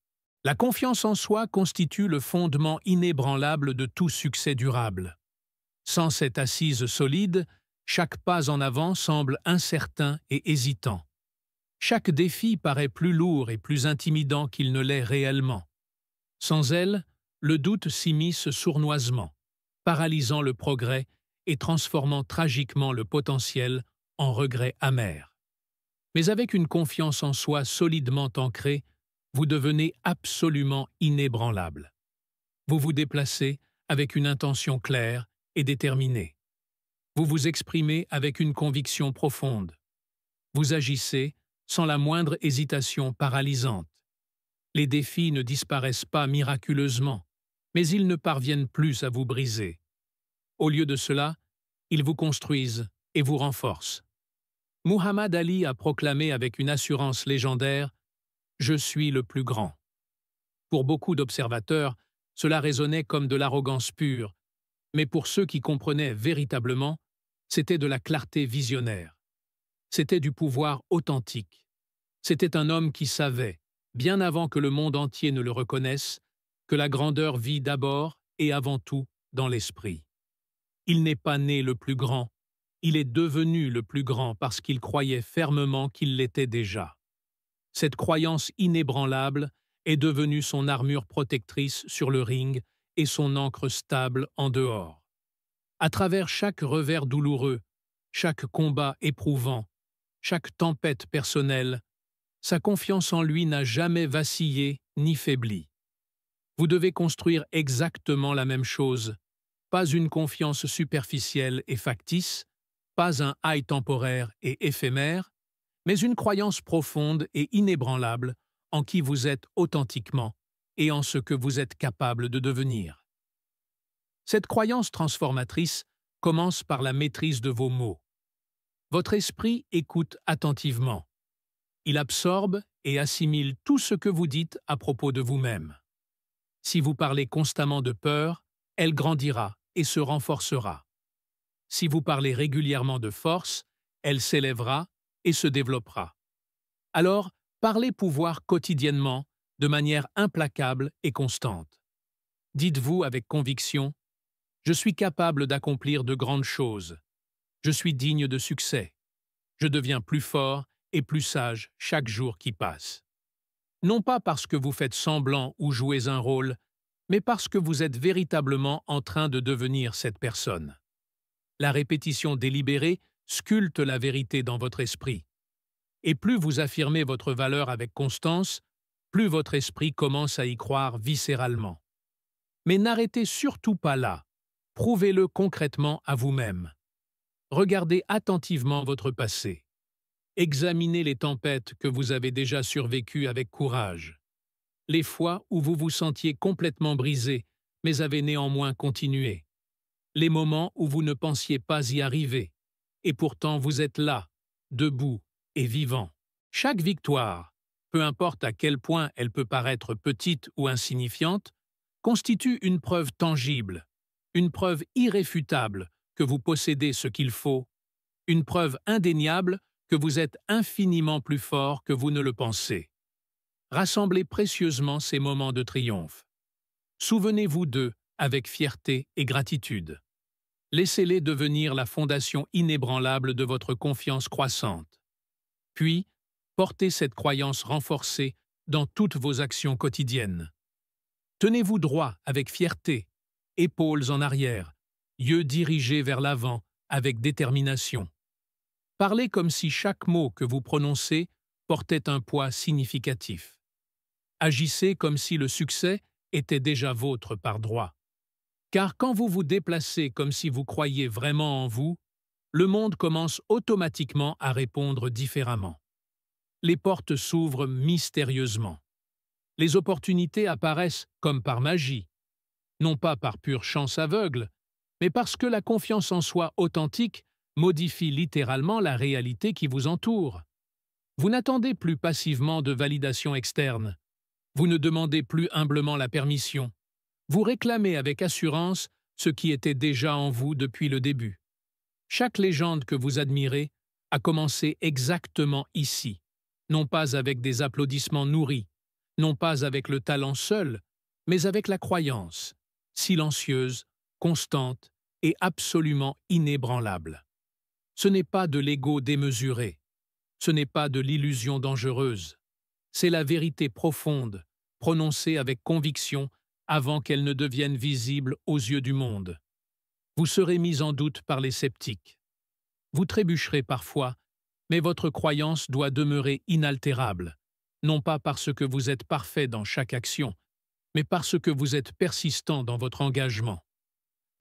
La confiance en soi constitue le fondement inébranlable de tout succès durable. Sans cette assise solide, chaque pas en avant semble incertain et hésitant. Chaque défi paraît plus lourd et plus intimidant qu'il ne l'est réellement. Sans elle, le doute s'immisce sournoisement, paralysant le progrès et transformant tragiquement le potentiel en regret amer. Mais avec une confiance en soi solidement ancrée, vous devenez absolument inébranlable. Vous vous déplacez avec une intention claire et déterminée. Vous vous exprimez avec une conviction profonde. Vous agissez sans la moindre hésitation paralysante. Les défis ne disparaissent pas miraculeusement, mais ils ne parviennent plus à vous briser. Au lieu de cela, ils vous construisent et vous renforcent. Muhammad Ali a proclamé avec une assurance légendaire « Je suis le plus grand ». Pour beaucoup d'observateurs, cela résonnait comme de l'arrogance pure, mais pour ceux qui comprenaient véritablement, c'était de la clarté visionnaire. C'était du pouvoir authentique. C'était un homme qui savait, bien avant que le monde entier ne le reconnaisse, que la grandeur vit d'abord et avant tout dans l'esprit. Il n'est pas né le plus grand, il est devenu le plus grand parce qu'il croyait fermement qu'il l'était déjà. Cette croyance inébranlable est devenue son armure protectrice sur le ring et son ancre stable en dehors. À travers chaque revers douloureux, chaque combat éprouvant, chaque tempête personnelle, sa confiance en lui n'a jamais vacillé ni faibli. Vous devez construire exactement la même chose, pas une confiance superficielle et factice, pas un high temporaire et éphémère, mais une croyance profonde et inébranlable en qui vous êtes authentiquement et en ce que vous êtes capable de devenir. Cette croyance transformatrice commence par la maîtrise de vos mots. Votre esprit écoute attentivement. Il absorbe et assimile tout ce que vous dites à propos de vous-même. Si vous parlez constamment de peur, elle grandira et se renforcera. Si vous parlez régulièrement de force, elle s'élèvera et se développera. Alors, parlez pouvoir quotidiennement, de manière implacable et constante. Dites-vous avec conviction, « Je suis capable d'accomplir de grandes choses. Je suis digne de succès. Je deviens plus fort et plus sage chaque jour qui passe. » Non pas parce que vous faites semblant ou jouez un rôle, mais parce que vous êtes véritablement en train de devenir cette personne. La répétition délibérée sculpte la vérité dans votre esprit. Et plus vous affirmez votre valeur avec constance, plus votre esprit commence à y croire viscéralement. Mais n'arrêtez surtout pas là. Prouvez-le concrètement à vous-même. Regardez attentivement votre passé. Examinez les tempêtes que vous avez déjà survécues avec courage. Les fois où vous vous sentiez complètement brisé, mais avez néanmoins continué. Les moments où vous ne pensiez pas y arriver, et pourtant vous êtes là, debout et vivant. Chaque victoire, peu importe à quel point elle peut paraître petite ou insignifiante, constitue une preuve tangible, une preuve irréfutable que vous possédez ce qu'il faut, une preuve indéniable que vous êtes infiniment plus fort que vous ne le pensez. Rassemblez précieusement ces moments de triomphe. Souvenez-vous d'eux avec fierté et gratitude. Laissez-les devenir la fondation inébranlable de votre confiance croissante. Puis, portez cette croyance renforcée dans toutes vos actions quotidiennes. Tenez-vous droit avec fierté, épaules en arrière, yeux dirigés vers l'avant avec détermination. Parlez comme si chaque mot que vous prononcez portait un poids significatif. Agissez comme si le succès était déjà vôtre par droit. Car quand vous vous déplacez comme si vous croyiez vraiment en vous, le monde commence automatiquement à répondre différemment. Les portes s'ouvrent mystérieusement. Les opportunités apparaissent comme par magie, non pas par pure chance aveugle, mais parce que la confiance en soi authentique modifie littéralement la réalité qui vous entoure. Vous n'attendez plus passivement de validation externe. Vous ne demandez plus humblement la permission. Vous réclamez avec assurance ce qui était déjà en vous depuis le début. Chaque légende que vous admirez a commencé exactement ici, non pas avec des applaudissements nourris, non pas avec le talent seul, mais avec la croyance, silencieuse, constante et absolument inébranlable. Ce n'est pas de l'ego démesuré, ce n'est pas de l'illusion dangereuse, c'est la vérité profonde, prononcée avec conviction avant qu'elle ne devienne visible aux yeux du monde. Vous serez mis en doute par les sceptiques. Vous trébucherez parfois, mais votre croyance doit demeurer inaltérable, non pas parce que vous êtes parfait dans chaque action, mais parce que vous êtes persistant dans votre engagement.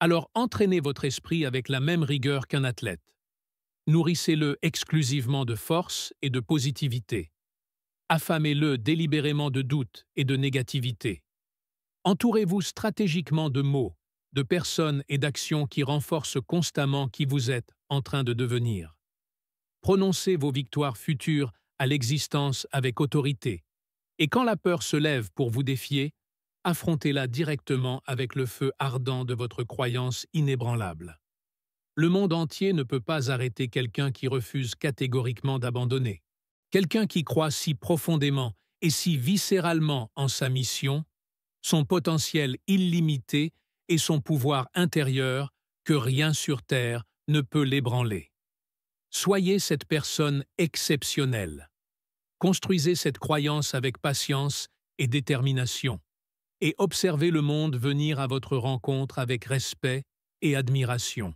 Alors entraînez votre esprit avec la même rigueur qu'un athlète. Nourrissez-le exclusivement de force et de positivité. Affamez-le délibérément de doute et de négativité. Entourez-vous stratégiquement de mots, de personnes et d'actions qui renforcent constamment qui vous êtes en train de devenir. Prononcez vos victoires futures à l'existence avec autorité, et quand la peur se lève pour vous défier, affrontez-la directement avec le feu ardent de votre croyance inébranlable. Le monde entier ne peut pas arrêter quelqu'un qui refuse catégoriquement d'abandonner. Quelqu'un qui croit si profondément et si viscéralement en sa mission, son potentiel illimité et son pouvoir intérieur que rien sur terre ne peut l'ébranler. Soyez cette personne exceptionnelle. Construisez cette croyance avec patience et détermination. et observez le monde venir à votre rencontre avec respect et admiration.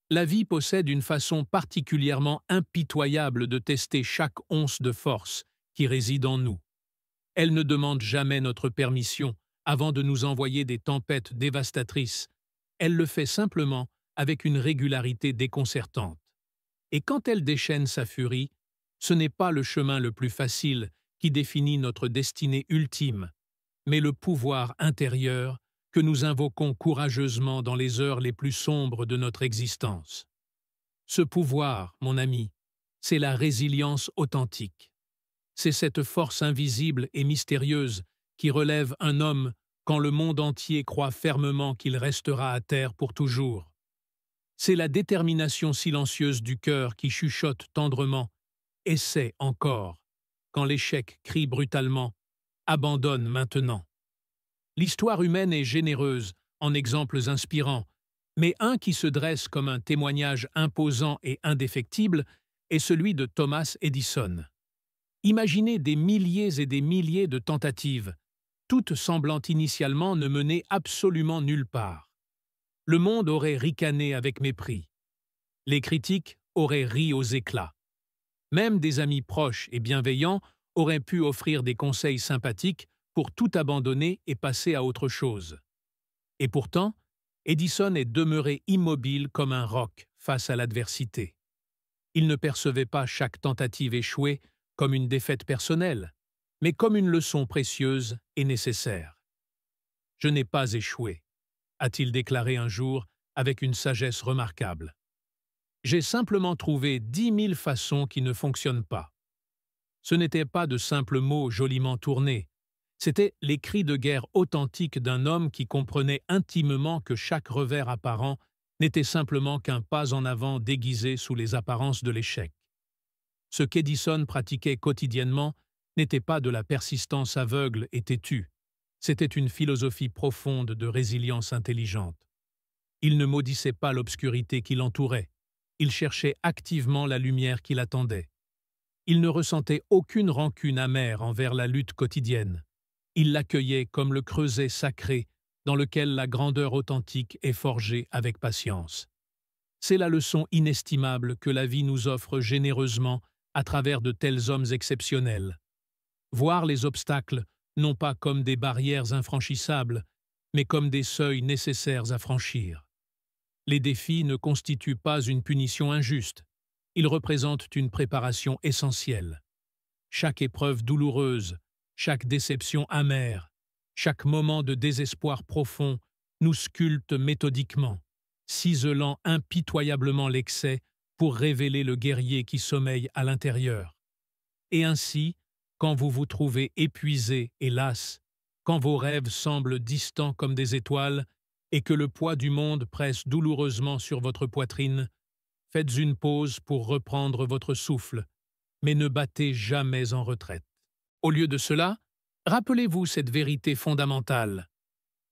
La vie possède une façon particulièrement impitoyable de tester chaque once de force qui réside en nous. Elle ne demande jamais notre permission avant de nous envoyer des tempêtes dévastatrices. Elle le fait simplement avec une régularité déconcertante. Et quand elle déchaîne sa furie, ce n'est pas le chemin le plus facile qui définit notre destinée ultime, mais le pouvoir intérieur que nous invoquons courageusement dans les heures les plus sombres de notre existence. Ce pouvoir, mon ami, c'est la résilience authentique. C'est cette force invisible et mystérieuse qui relève un homme quand le monde entier croit fermement qu'il restera à terre pour toujours. C'est la détermination silencieuse du cœur qui chuchote tendrement « Essaie encore » quand l'échec crie brutalement « Abandonne maintenant ». L'histoire humaine est généreuse en exemples inspirants, mais un qui se dresse comme un témoignage imposant et indéfectible est celui de Thomas Edison. Imaginez des milliers et des milliers de tentatives, toutes semblant initialement ne mener absolument nulle part. Le monde aurait ricané avec mépris. Les critiques auraient ri aux éclats. Même des amis proches et bienveillants auraient pu offrir des conseils sympathiques pour tout abandonner et passer à autre chose. Et pourtant, Edison est demeuré immobile comme un roc face à l'adversité. Il ne percevait pas chaque tentative échouée comme une défaite personnelle, mais comme une leçon précieuse et nécessaire. « Je n'ai pas échoué », a-t-il déclaré un jour avec une sagesse remarquable. « J'ai simplement trouvé 10 000 façons qui ne fonctionnent pas. » Ce n'étaient pas de simples mots joliment tournés, c'étaient les cris de guerre authentiques d'un homme qui comprenait intimement que chaque revers apparent n'était simplement qu'un pas en avant déguisé sous les apparences de l'échec. Ce qu'Edison pratiquait quotidiennement n'était pas de la persistance aveugle et têtue, c'était une philosophie profonde de résilience intelligente. Il ne maudissait pas l'obscurité qui l'entourait, il cherchait activement la lumière qui l'attendait. Il ne ressentait aucune rancune amère envers la lutte quotidienne. Il l'accueillait comme le creuset sacré dans lequel la grandeur authentique est forgée avec patience. C'est la leçon inestimable que la vie nous offre généreusement à travers de tels hommes exceptionnels. Voir les obstacles non pas comme des barrières infranchissables, mais comme des seuils nécessaires à franchir. Les défis ne constituent pas une punition injuste, ils représentent une préparation essentielle. Chaque épreuve douloureuse, chaque déception amère, chaque moment de désespoir profond nous sculpte méthodiquement, ciselant impitoyablement l'excès pour révéler le guerrier qui sommeille à l'intérieur. Et ainsi, quand vous vous trouvez épuisé et las, quand vos rêves semblent distants comme des étoiles et que le poids du monde presse douloureusement sur votre poitrine, faites une pause pour reprendre votre souffle, mais ne battez jamais en retraite. Au lieu de cela, rappelez-vous cette vérité fondamentale.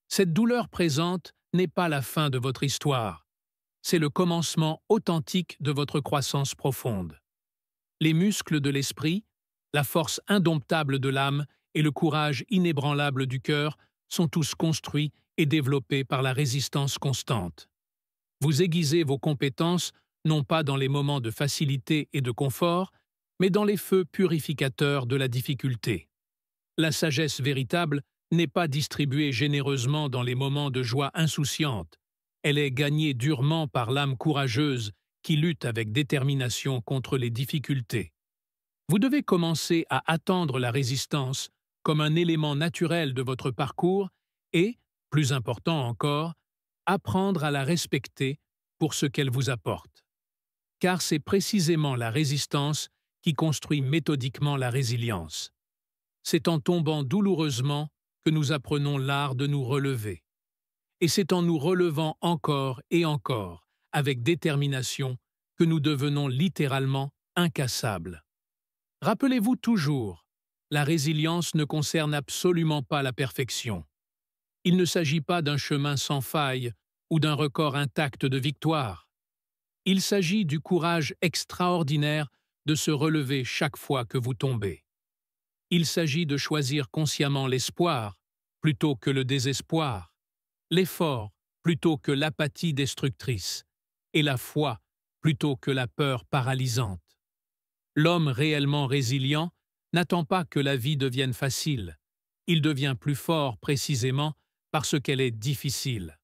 Cette douleur présente n'est pas la fin de votre histoire, c'est le commencement authentique de votre croissance profonde. Les muscles de l'esprit, la force indomptable de l'âme et le courage inébranlable du cœur sont tous construits et développés par la résistance constante. Vous aiguisez vos compétences non pas dans les moments de facilité et de confort, mais dans les feux purificateurs de la difficulté. La sagesse véritable n'est pas distribuée généreusement dans les moments de joie insouciante, elle est gagnée durement par l'âme courageuse qui lutte avec détermination contre les difficultés. Vous devez commencer à attendre la résistance comme un élément naturel de votre parcours et, plus important encore, apprendre à la respecter pour ce qu'elle vous apporte. Car c'est précisément la résistance qui construit méthodiquement la résilience. C'est en tombant douloureusement que nous apprenons l'art de nous relever. Et c'est en nous relevant encore et encore, avec détermination, que nous devenons littéralement incassables. Rappelez-vous toujours, la résilience ne concerne absolument pas la perfection. Il ne s'agit pas d'un chemin sans faille ou d'un record intact de victoire. Il s'agit du courage extraordinaire de se relever chaque fois que vous tombez. Il s'agit de choisir consciemment l'espoir, plutôt que le désespoir, l'effort plutôt que l'apathie destructrice, et la foi plutôt que la peur paralysante. L'homme réellement résilient n'attend pas que la vie devienne facile. Il devient plus fort précisément parce qu'elle est difficile.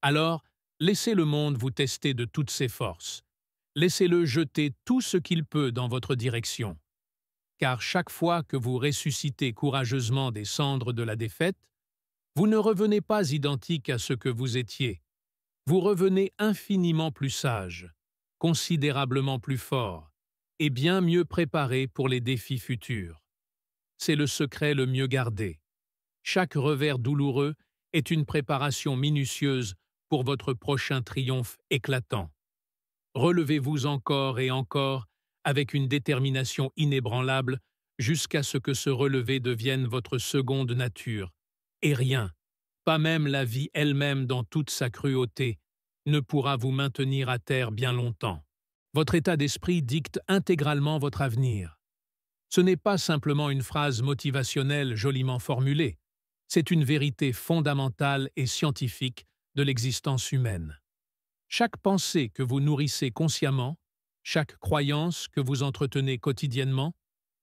Alors, laissez le monde vous tester de toutes ses forces. Laissez-le jeter tout ce qu'il peut dans votre direction. Car chaque fois que vous ressuscitez courageusement des cendres de la défaite, vous ne revenez pas identique à ce que vous étiez. Vous revenez infiniment plus sage, considérablement plus fort, et bien mieux préparé pour les défis futurs. C'est le secret le mieux gardé. Chaque revers douloureux est une préparation minutieuse pour votre prochain triomphe éclatant. Relevez-vous encore et encore avec une détermination inébranlable jusqu'à ce que ce relevé devienne votre seconde nature. Et rien, pas même la vie elle-même dans toute sa cruauté, ne pourra vous maintenir à terre bien longtemps. Votre état d'esprit dicte intégralement votre avenir. Ce n'est pas simplement une phrase motivationnelle joliment formulée, c'est une vérité fondamentale et scientifique de l'existence humaine. Chaque pensée que vous nourrissez consciemment, chaque croyance que vous entretenez quotidiennement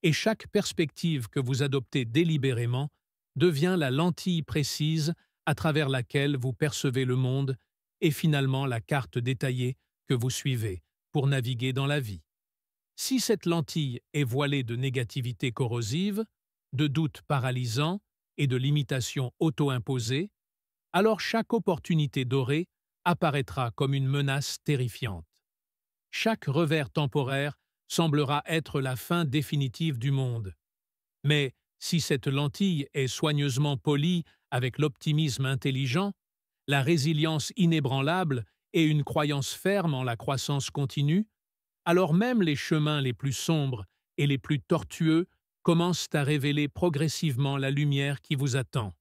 et chaque perspective que vous adoptez délibérément devient la lentille précise à travers laquelle vous percevez le monde et finalement la carte détaillée que vous suivez pour naviguer dans la vie. Si cette lentille est voilée de négativité corrosive, de doutes paralysants et de limitations auto-imposées, alors chaque opportunité dorée apparaîtra comme une menace terrifiante. Chaque revers temporaire semblera être la fin définitive du monde. Mais si cette lentille est soigneusement polie avec l'optimisme intelligent, la résilience inébranlable et une croyance ferme en la croissance continue, alors même les chemins les plus sombres et les plus tortueux commencent à révéler progressivement la lumière qui vous attend.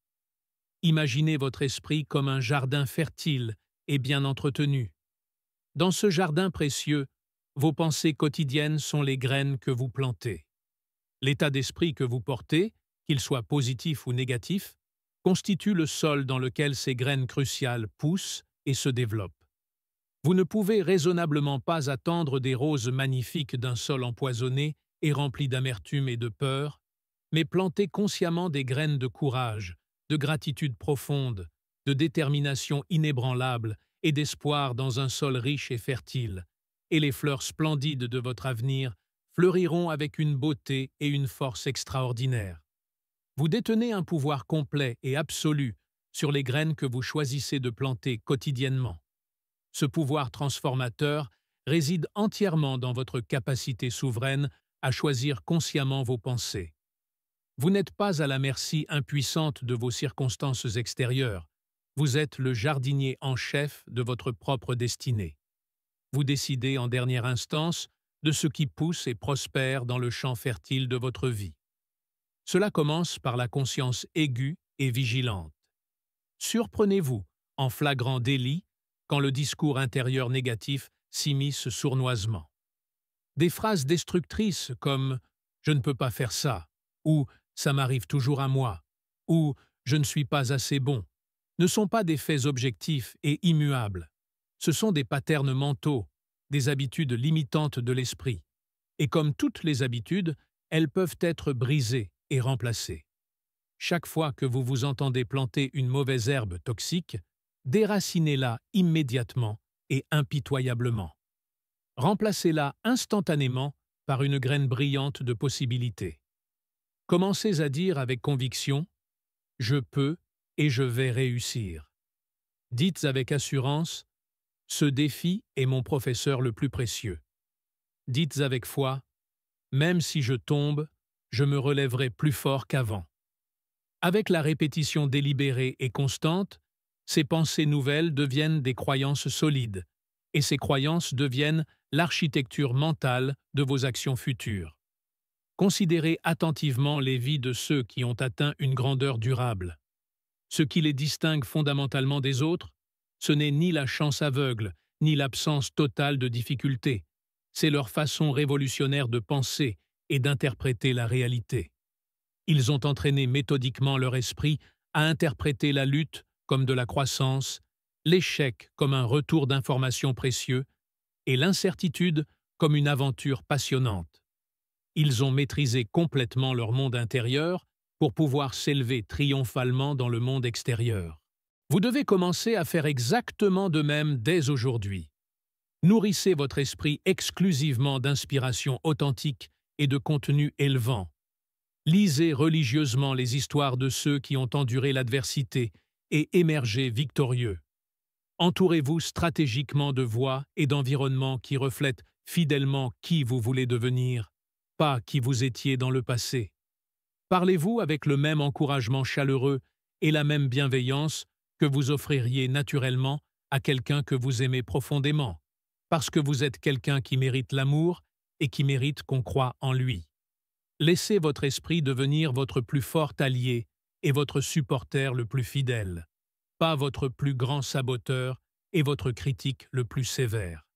Imaginez votre esprit comme un jardin fertile et bien entretenu. Dans ce jardin précieux, vos pensées quotidiennes sont les graines que vous plantez. L'état d'esprit que vous portez, qu'il soit positif ou négatif, constitue le sol dans lequel ces graines cruciales poussent et se développent. Vous ne pouvez raisonnablement pas attendre des roses magnifiques d'un sol empoisonné et rempli d'amertume et de peur, mais plantez consciemment des graines de courage, de gratitude profonde, de détermination inébranlable et d'espoir dans un sol riche et fertile, et les fleurs splendides de votre avenir fleuriront avec une beauté et une force extraordinaires. Vous détenez un pouvoir complet et absolu sur les graines que vous choisissez de planter quotidiennement. Ce pouvoir transformateur réside entièrement dans votre capacité souveraine à choisir consciemment vos pensées. Vous n'êtes pas à la merci impuissante de vos circonstances extérieures. Vous êtes le jardinier en chef de votre propre destinée. Vous décidez en dernière instance de ce qui pousse et prospère dans le champ fertile de votre vie. Cela commence par la conscience aiguë et vigilante. Surprenez-vous en flagrant délit quand le discours intérieur négatif s'immisce sournoisement. Des phrases destructrices comme « je ne peux pas faire ça » ou « ça m'arrive toujours à moi » ou « je ne suis pas assez bon » ne sont pas des faits objectifs et immuables. Ce sont des patterns mentaux, des habitudes limitantes de l'esprit. Et comme toutes les habitudes, elles peuvent être brisées et remplacées. Chaque fois que vous vous entendez planter une mauvaise herbe toxique, déracinez-la immédiatement et impitoyablement. Remplacez-la instantanément par une graine brillante de possibilités. Commencez à dire avec conviction « Je peux et je vais réussir ». Dites avec assurance « Ce défi est mon professeur le plus précieux ». Dites avec foi « Même si je tombe, je me relèverai plus fort qu'avant ». Avec la répétition délibérée et constante, ces pensées nouvelles deviennent des croyances solides, et ces croyances deviennent l'architecture mentale de vos actions futures. Considérez attentivement les vies de ceux qui ont atteint une grandeur durable. Ce qui les distingue fondamentalement des autres, ce n'est ni la chance aveugle, ni l'absence totale de difficultés. C'est leur façon révolutionnaire de penser et d'interpréter la réalité. Ils ont entraîné méthodiquement leur esprit à interpréter la lutte comme de la croissance, l'échec comme un retour d'informations précieux et l'incertitude comme une aventure passionnante. Ils ont maîtrisé complètement leur monde intérieur pour pouvoir s'élever triomphalement dans le monde extérieur. Vous devez commencer à faire exactement de même dès aujourd'hui. Nourrissez votre esprit exclusivement d'inspiration authentique et de contenu élevant. Lisez religieusement les histoires de ceux qui ont enduré l'adversité et émergé victorieux. Entourez-vous stratégiquement de voix et d'environnements qui reflètent fidèlement qui vous voulez devenir, pas qui vous étiez dans le passé. Parlez-vous avec le même encouragement chaleureux et la même bienveillance que vous offririez naturellement à quelqu'un que vous aimez profondément, parce que vous êtes quelqu'un qui mérite l'amour et qui mérite qu'on croie en lui. Laissez votre esprit devenir votre plus fort allié et votre supporter le plus fidèle, pas votre plus grand saboteur et votre critique le plus sévère.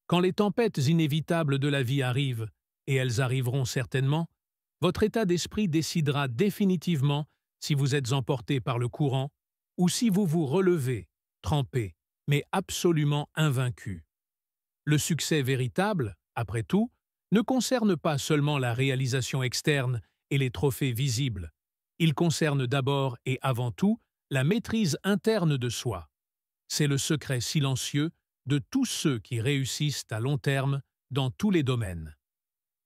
Quand les tempêtes inévitables de la vie arrivent, et elles arriveront certainement, votre état d'esprit décidera définitivement si vous êtes emporté par le courant ou si vous vous relevez, trempé, mais absolument invaincu. Le succès véritable, après tout, ne concerne pas seulement la réalisation externe et les trophées visibles. Il concerne d'abord et avant tout la maîtrise interne de soi. C'est le secret silencieux de tous ceux qui réussissent à long terme dans tous les domaines.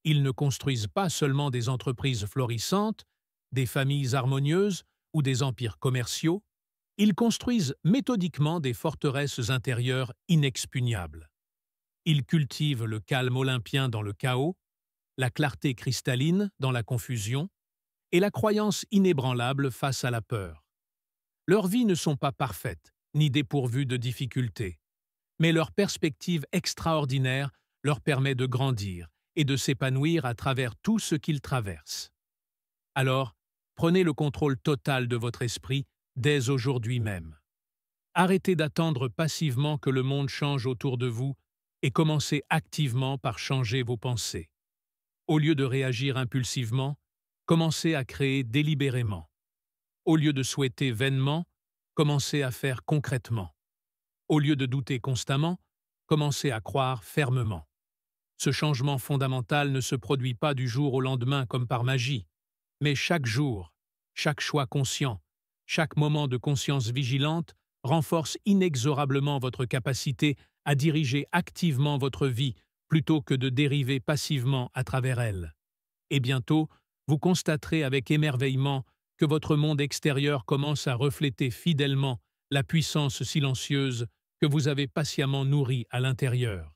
Ils ne construisent pas seulement des entreprises florissantes, des familles harmonieuses ou des empires commerciaux, ils construisent méthodiquement des forteresses intérieures inexpugnables. Ils cultivent le calme olympien dans le chaos, la clarté cristalline dans la confusion et la croyance inébranlable face à la peur. Leurs vies ne sont pas parfaites, ni dépourvues de difficultés, mais leur perspective extraordinaire leur permet de grandir et de s'épanouir à travers tout ce qu'ils traversent. Alors, prenez le contrôle total de votre esprit dès aujourd'hui même. Arrêtez d'attendre passivement que le monde change autour de vous et commencez activement par changer vos pensées. Au lieu de réagir impulsivement, commencez à créer délibérément. Au lieu de souhaiter vainement, commencez à faire concrètement. Au lieu de douter constamment, commencez à croire fermement. Ce changement fondamental ne se produit pas du jour au lendemain comme par magie, mais chaque jour, chaque choix conscient, chaque moment de conscience vigilante renforce inexorablement votre capacité à diriger activement votre vie plutôt que de dériver passivement à travers elle. Et bientôt, vous constaterez avec émerveillement que votre monde extérieur commence à refléter fidèlement la puissance silencieuse que vous avez patiemment nourrie à l'intérieur.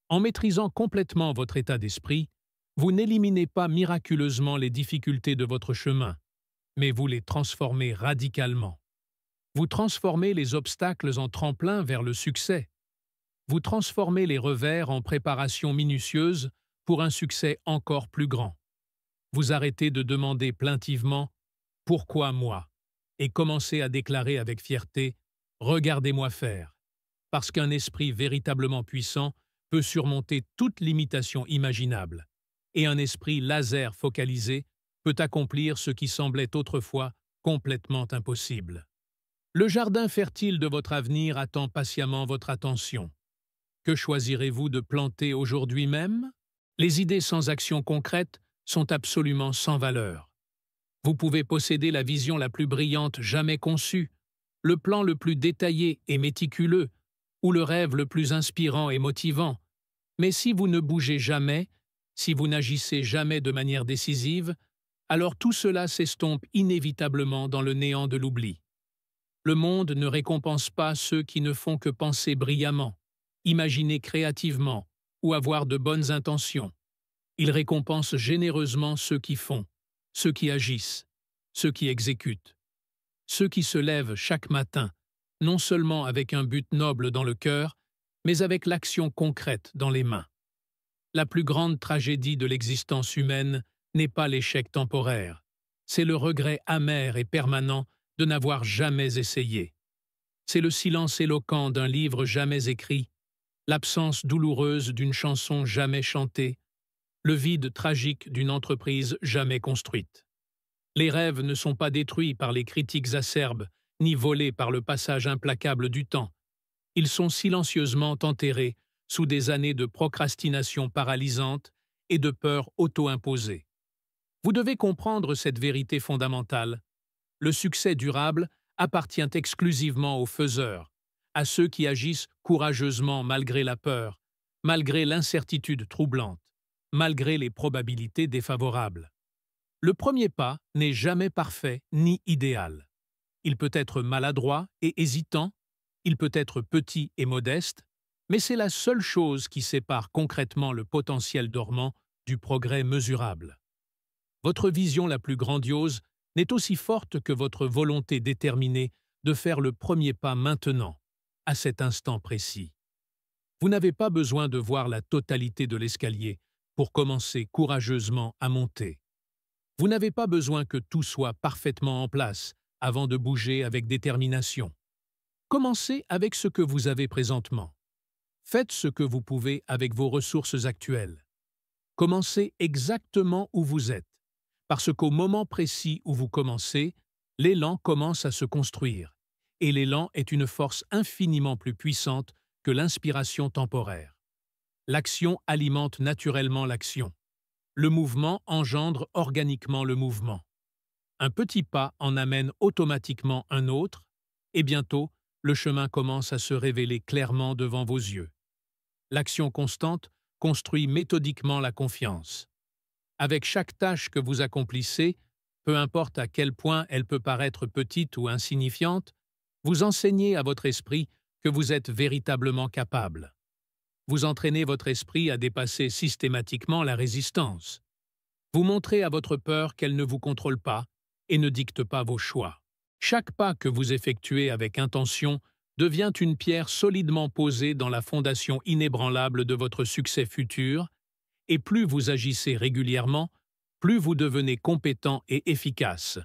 En maîtrisant complètement votre état d'esprit, vous n'éliminez pas miraculeusement les difficultés de votre chemin, mais vous les transformez radicalement. Vous transformez les obstacles en tremplin vers le succès. Vous transformez les revers en préparation minutieuse pour un succès encore plus grand. Vous arrêtez de demander plaintivement « Pourquoi moi ?» et commencez à déclarer avec fierté « Regardez-moi faire », parce qu'un esprit véritablement puissant peut surmonter toute limitation imaginable, et un esprit laser focalisé peut accomplir ce qui semblait autrefois complètement impossible. Le jardin fertile de votre avenir attend patiemment votre attention. Que choisirez-vous de planter aujourd'hui même? Les idées sans action concrète sont absolument sans valeur. Vous pouvez posséder la vision la plus brillante jamais conçue, le plan le plus détaillé et méticuleux, ou le rêve le plus inspirant et motivant. Mais si vous ne bougez jamais, si vous n'agissez jamais de manière décisive, alors tout cela s'estompe inévitablement dans le néant de l'oubli. Le monde ne récompense pas ceux qui ne font que penser brillamment, imaginer créativement ou avoir de bonnes intentions. Il récompense généreusement ceux qui font, ceux qui agissent, ceux qui exécutent, ceux qui se lèvent chaque matin, non seulement avec un but noble dans le cœur, mais avec l'action concrète dans les mains. La plus grande tragédie de l'existence humaine n'est pas l'échec temporaire, c'est le regret amer et permanent de n'avoir jamais essayé. C'est le silence éloquent d'un livre jamais écrit, l'absence douloureuse d'une chanson jamais chantée, le vide tragique d'une entreprise jamais construite. Les rêves ne sont pas détruits par les critiques acerbes, ni volés par le passage implacable du temps. Ils sont silencieusement enterrés sous des années de procrastination paralysante et de peur auto-imposée. Vous devez comprendre cette vérité fondamentale. Le succès durable appartient exclusivement aux faiseurs, à ceux qui agissent courageusement malgré la peur, malgré l'incertitude troublante, malgré les probabilités défavorables. Le premier pas n'est jamais parfait ni idéal. Il peut être maladroit et hésitant, il peut être petit et modeste, mais c'est la seule chose qui sépare concrètement le potentiel dormant du progrès mesurable. Votre vision la plus grandiose n'est aussi forte que votre volonté déterminée de faire le premier pas maintenant, à cet instant précis. Vous n'avez pas besoin de voir la totalité de l'escalier pour commencer courageusement à monter. Vous n'avez pas besoin que tout soit parfaitement en place avant de bouger avec détermination. Commencez avec ce que vous avez présentement. Faites ce que vous pouvez avec vos ressources actuelles. Commencez exactement où vous êtes, parce qu'au moment précis où vous commencez, l'élan commence à se construire, et l'élan est une force infiniment plus puissante que l'inspiration temporaire. L'action alimente naturellement l'action. Le mouvement engendre organiquement le mouvement. Un petit pas en amène automatiquement un autre, et bientôt, le chemin commence à se révéler clairement devant vos yeux. L'action constante construit méthodiquement la confiance. Avec chaque tâche que vous accomplissez, peu importe à quel point elle peut paraître petite ou insignifiante, vous enseignez à votre esprit que vous êtes véritablement capable. Vous entraînez votre esprit à dépasser systématiquement la résistance. Vous montrez à votre peur qu'elle ne vous contrôle pas et ne dicte pas vos choix. Chaque pas que vous effectuez avec intention devient une pierre solidement posée dans la fondation inébranlable de votre succès futur, et plus vous agissez régulièrement, plus vous devenez compétent et efficace,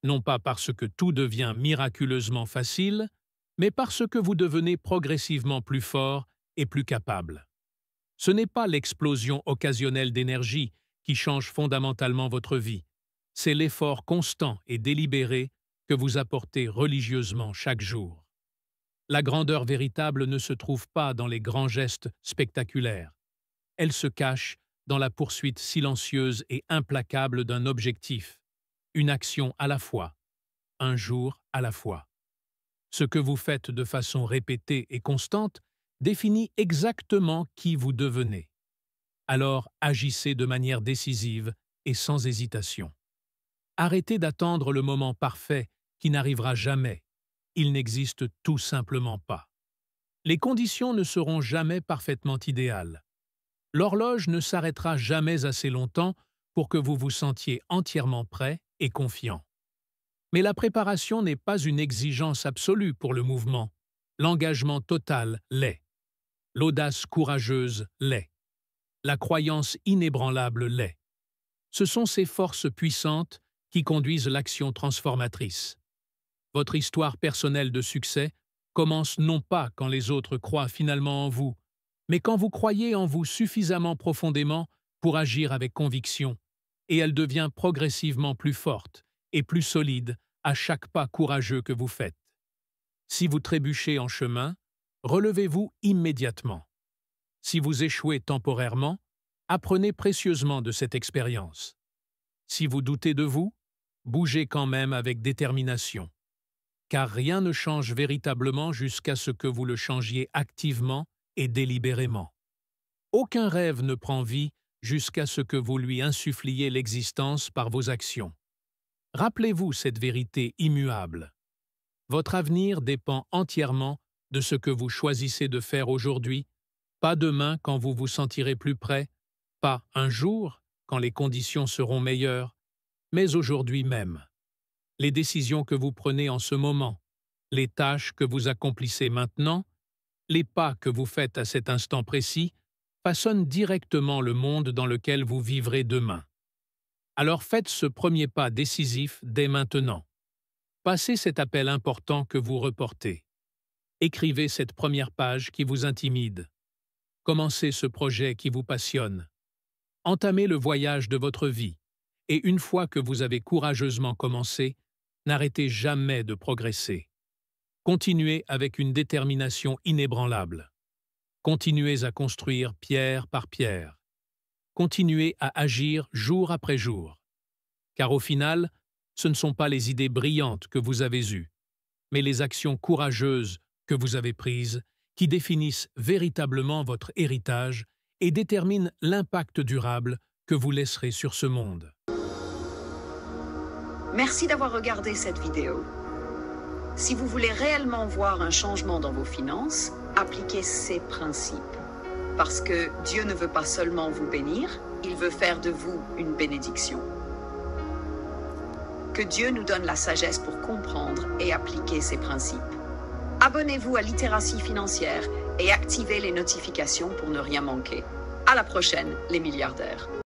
non pas parce que tout devient miraculeusement facile, mais parce que vous devenez progressivement plus fort et plus capable. Ce n'est pas l'explosion occasionnelle d'énergie qui change fondamentalement votre vie, c'est l'effort constant et délibéré que vous apportez religieusement chaque jour. La grandeur véritable ne se trouve pas dans les grands gestes spectaculaires. Elle se cache dans la poursuite silencieuse et implacable d'un objectif, une action à la fois, un jour à la fois. Ce que vous faites de façon répétée et constante définit exactement qui vous devenez. Alors agissez de manière décisive et sans hésitation. Arrêtez d'attendre le moment parfait qui n'arrivera jamais. Il n'existe tout simplement pas. Les conditions ne seront jamais parfaitement idéales. L'horloge ne s'arrêtera jamais assez longtemps pour que vous vous sentiez entièrement prêt et confiant. Mais la préparation n'est pas une exigence absolue pour le mouvement. L'engagement total l'est. L'audace courageuse l'est. La croyance inébranlable l'est. Ce sont ces forces puissantes qui conduisent l'action transformatrice. Votre histoire personnelle de succès commence non pas quand les autres croient finalement en vous, mais quand vous croyez en vous suffisamment profondément pour agir avec conviction, et elle devient progressivement plus forte et plus solide à chaque pas courageux que vous faites. Si vous trébuchez en chemin, relevez-vous immédiatement. Si vous échouez temporairement, apprenez précieusement de cette expérience. Si vous doutez de vous, bougez quand même avec détermination. Car rien ne change véritablement jusqu'à ce que vous le changiez activement et délibérément. Aucun rêve ne prend vie jusqu'à ce que vous lui insuffliez l'existence par vos actions. Rappelez-vous cette vérité immuable. Votre avenir dépend entièrement de ce que vous choisissez de faire aujourd'hui, pas demain quand vous vous sentirez plus prêt, pas un jour quand les conditions seront meilleures, mais aujourd'hui même. Les décisions que vous prenez en ce moment, les tâches que vous accomplissez maintenant, les pas que vous faites à cet instant précis, façonnent directement le monde dans lequel vous vivrez demain. Alors faites ce premier pas décisif dès maintenant. Passez cet appel important que vous reportez. Écrivez cette première page qui vous intimide. Commencez ce projet qui vous passionne. Entamez le voyage de votre vie Et une fois que vous avez courageusement commencé, n'arrêtez jamais de progresser. Continuez avec une détermination inébranlable. Continuez à construire pierre par pierre. Continuez à agir jour après jour. Car au final, ce ne sont pas les idées brillantes que vous avez eues, mais les actions courageuses que vous avez prises qui définissent véritablement votre héritage et déterminent l'impact durable que vous laisserez sur ce monde. Merci d'avoir regardé cette vidéo. Si vous voulez réellement voir un changement dans vos finances, appliquez ces principes. Parce que Dieu ne veut pas seulement vous bénir, il veut faire de vous une bénédiction. Que Dieu nous donne la sagesse pour comprendre et appliquer ces principes. Abonnez-vous à Littératie financière et activez les notifications pour ne rien manquer. À la prochaine, les milliardaires.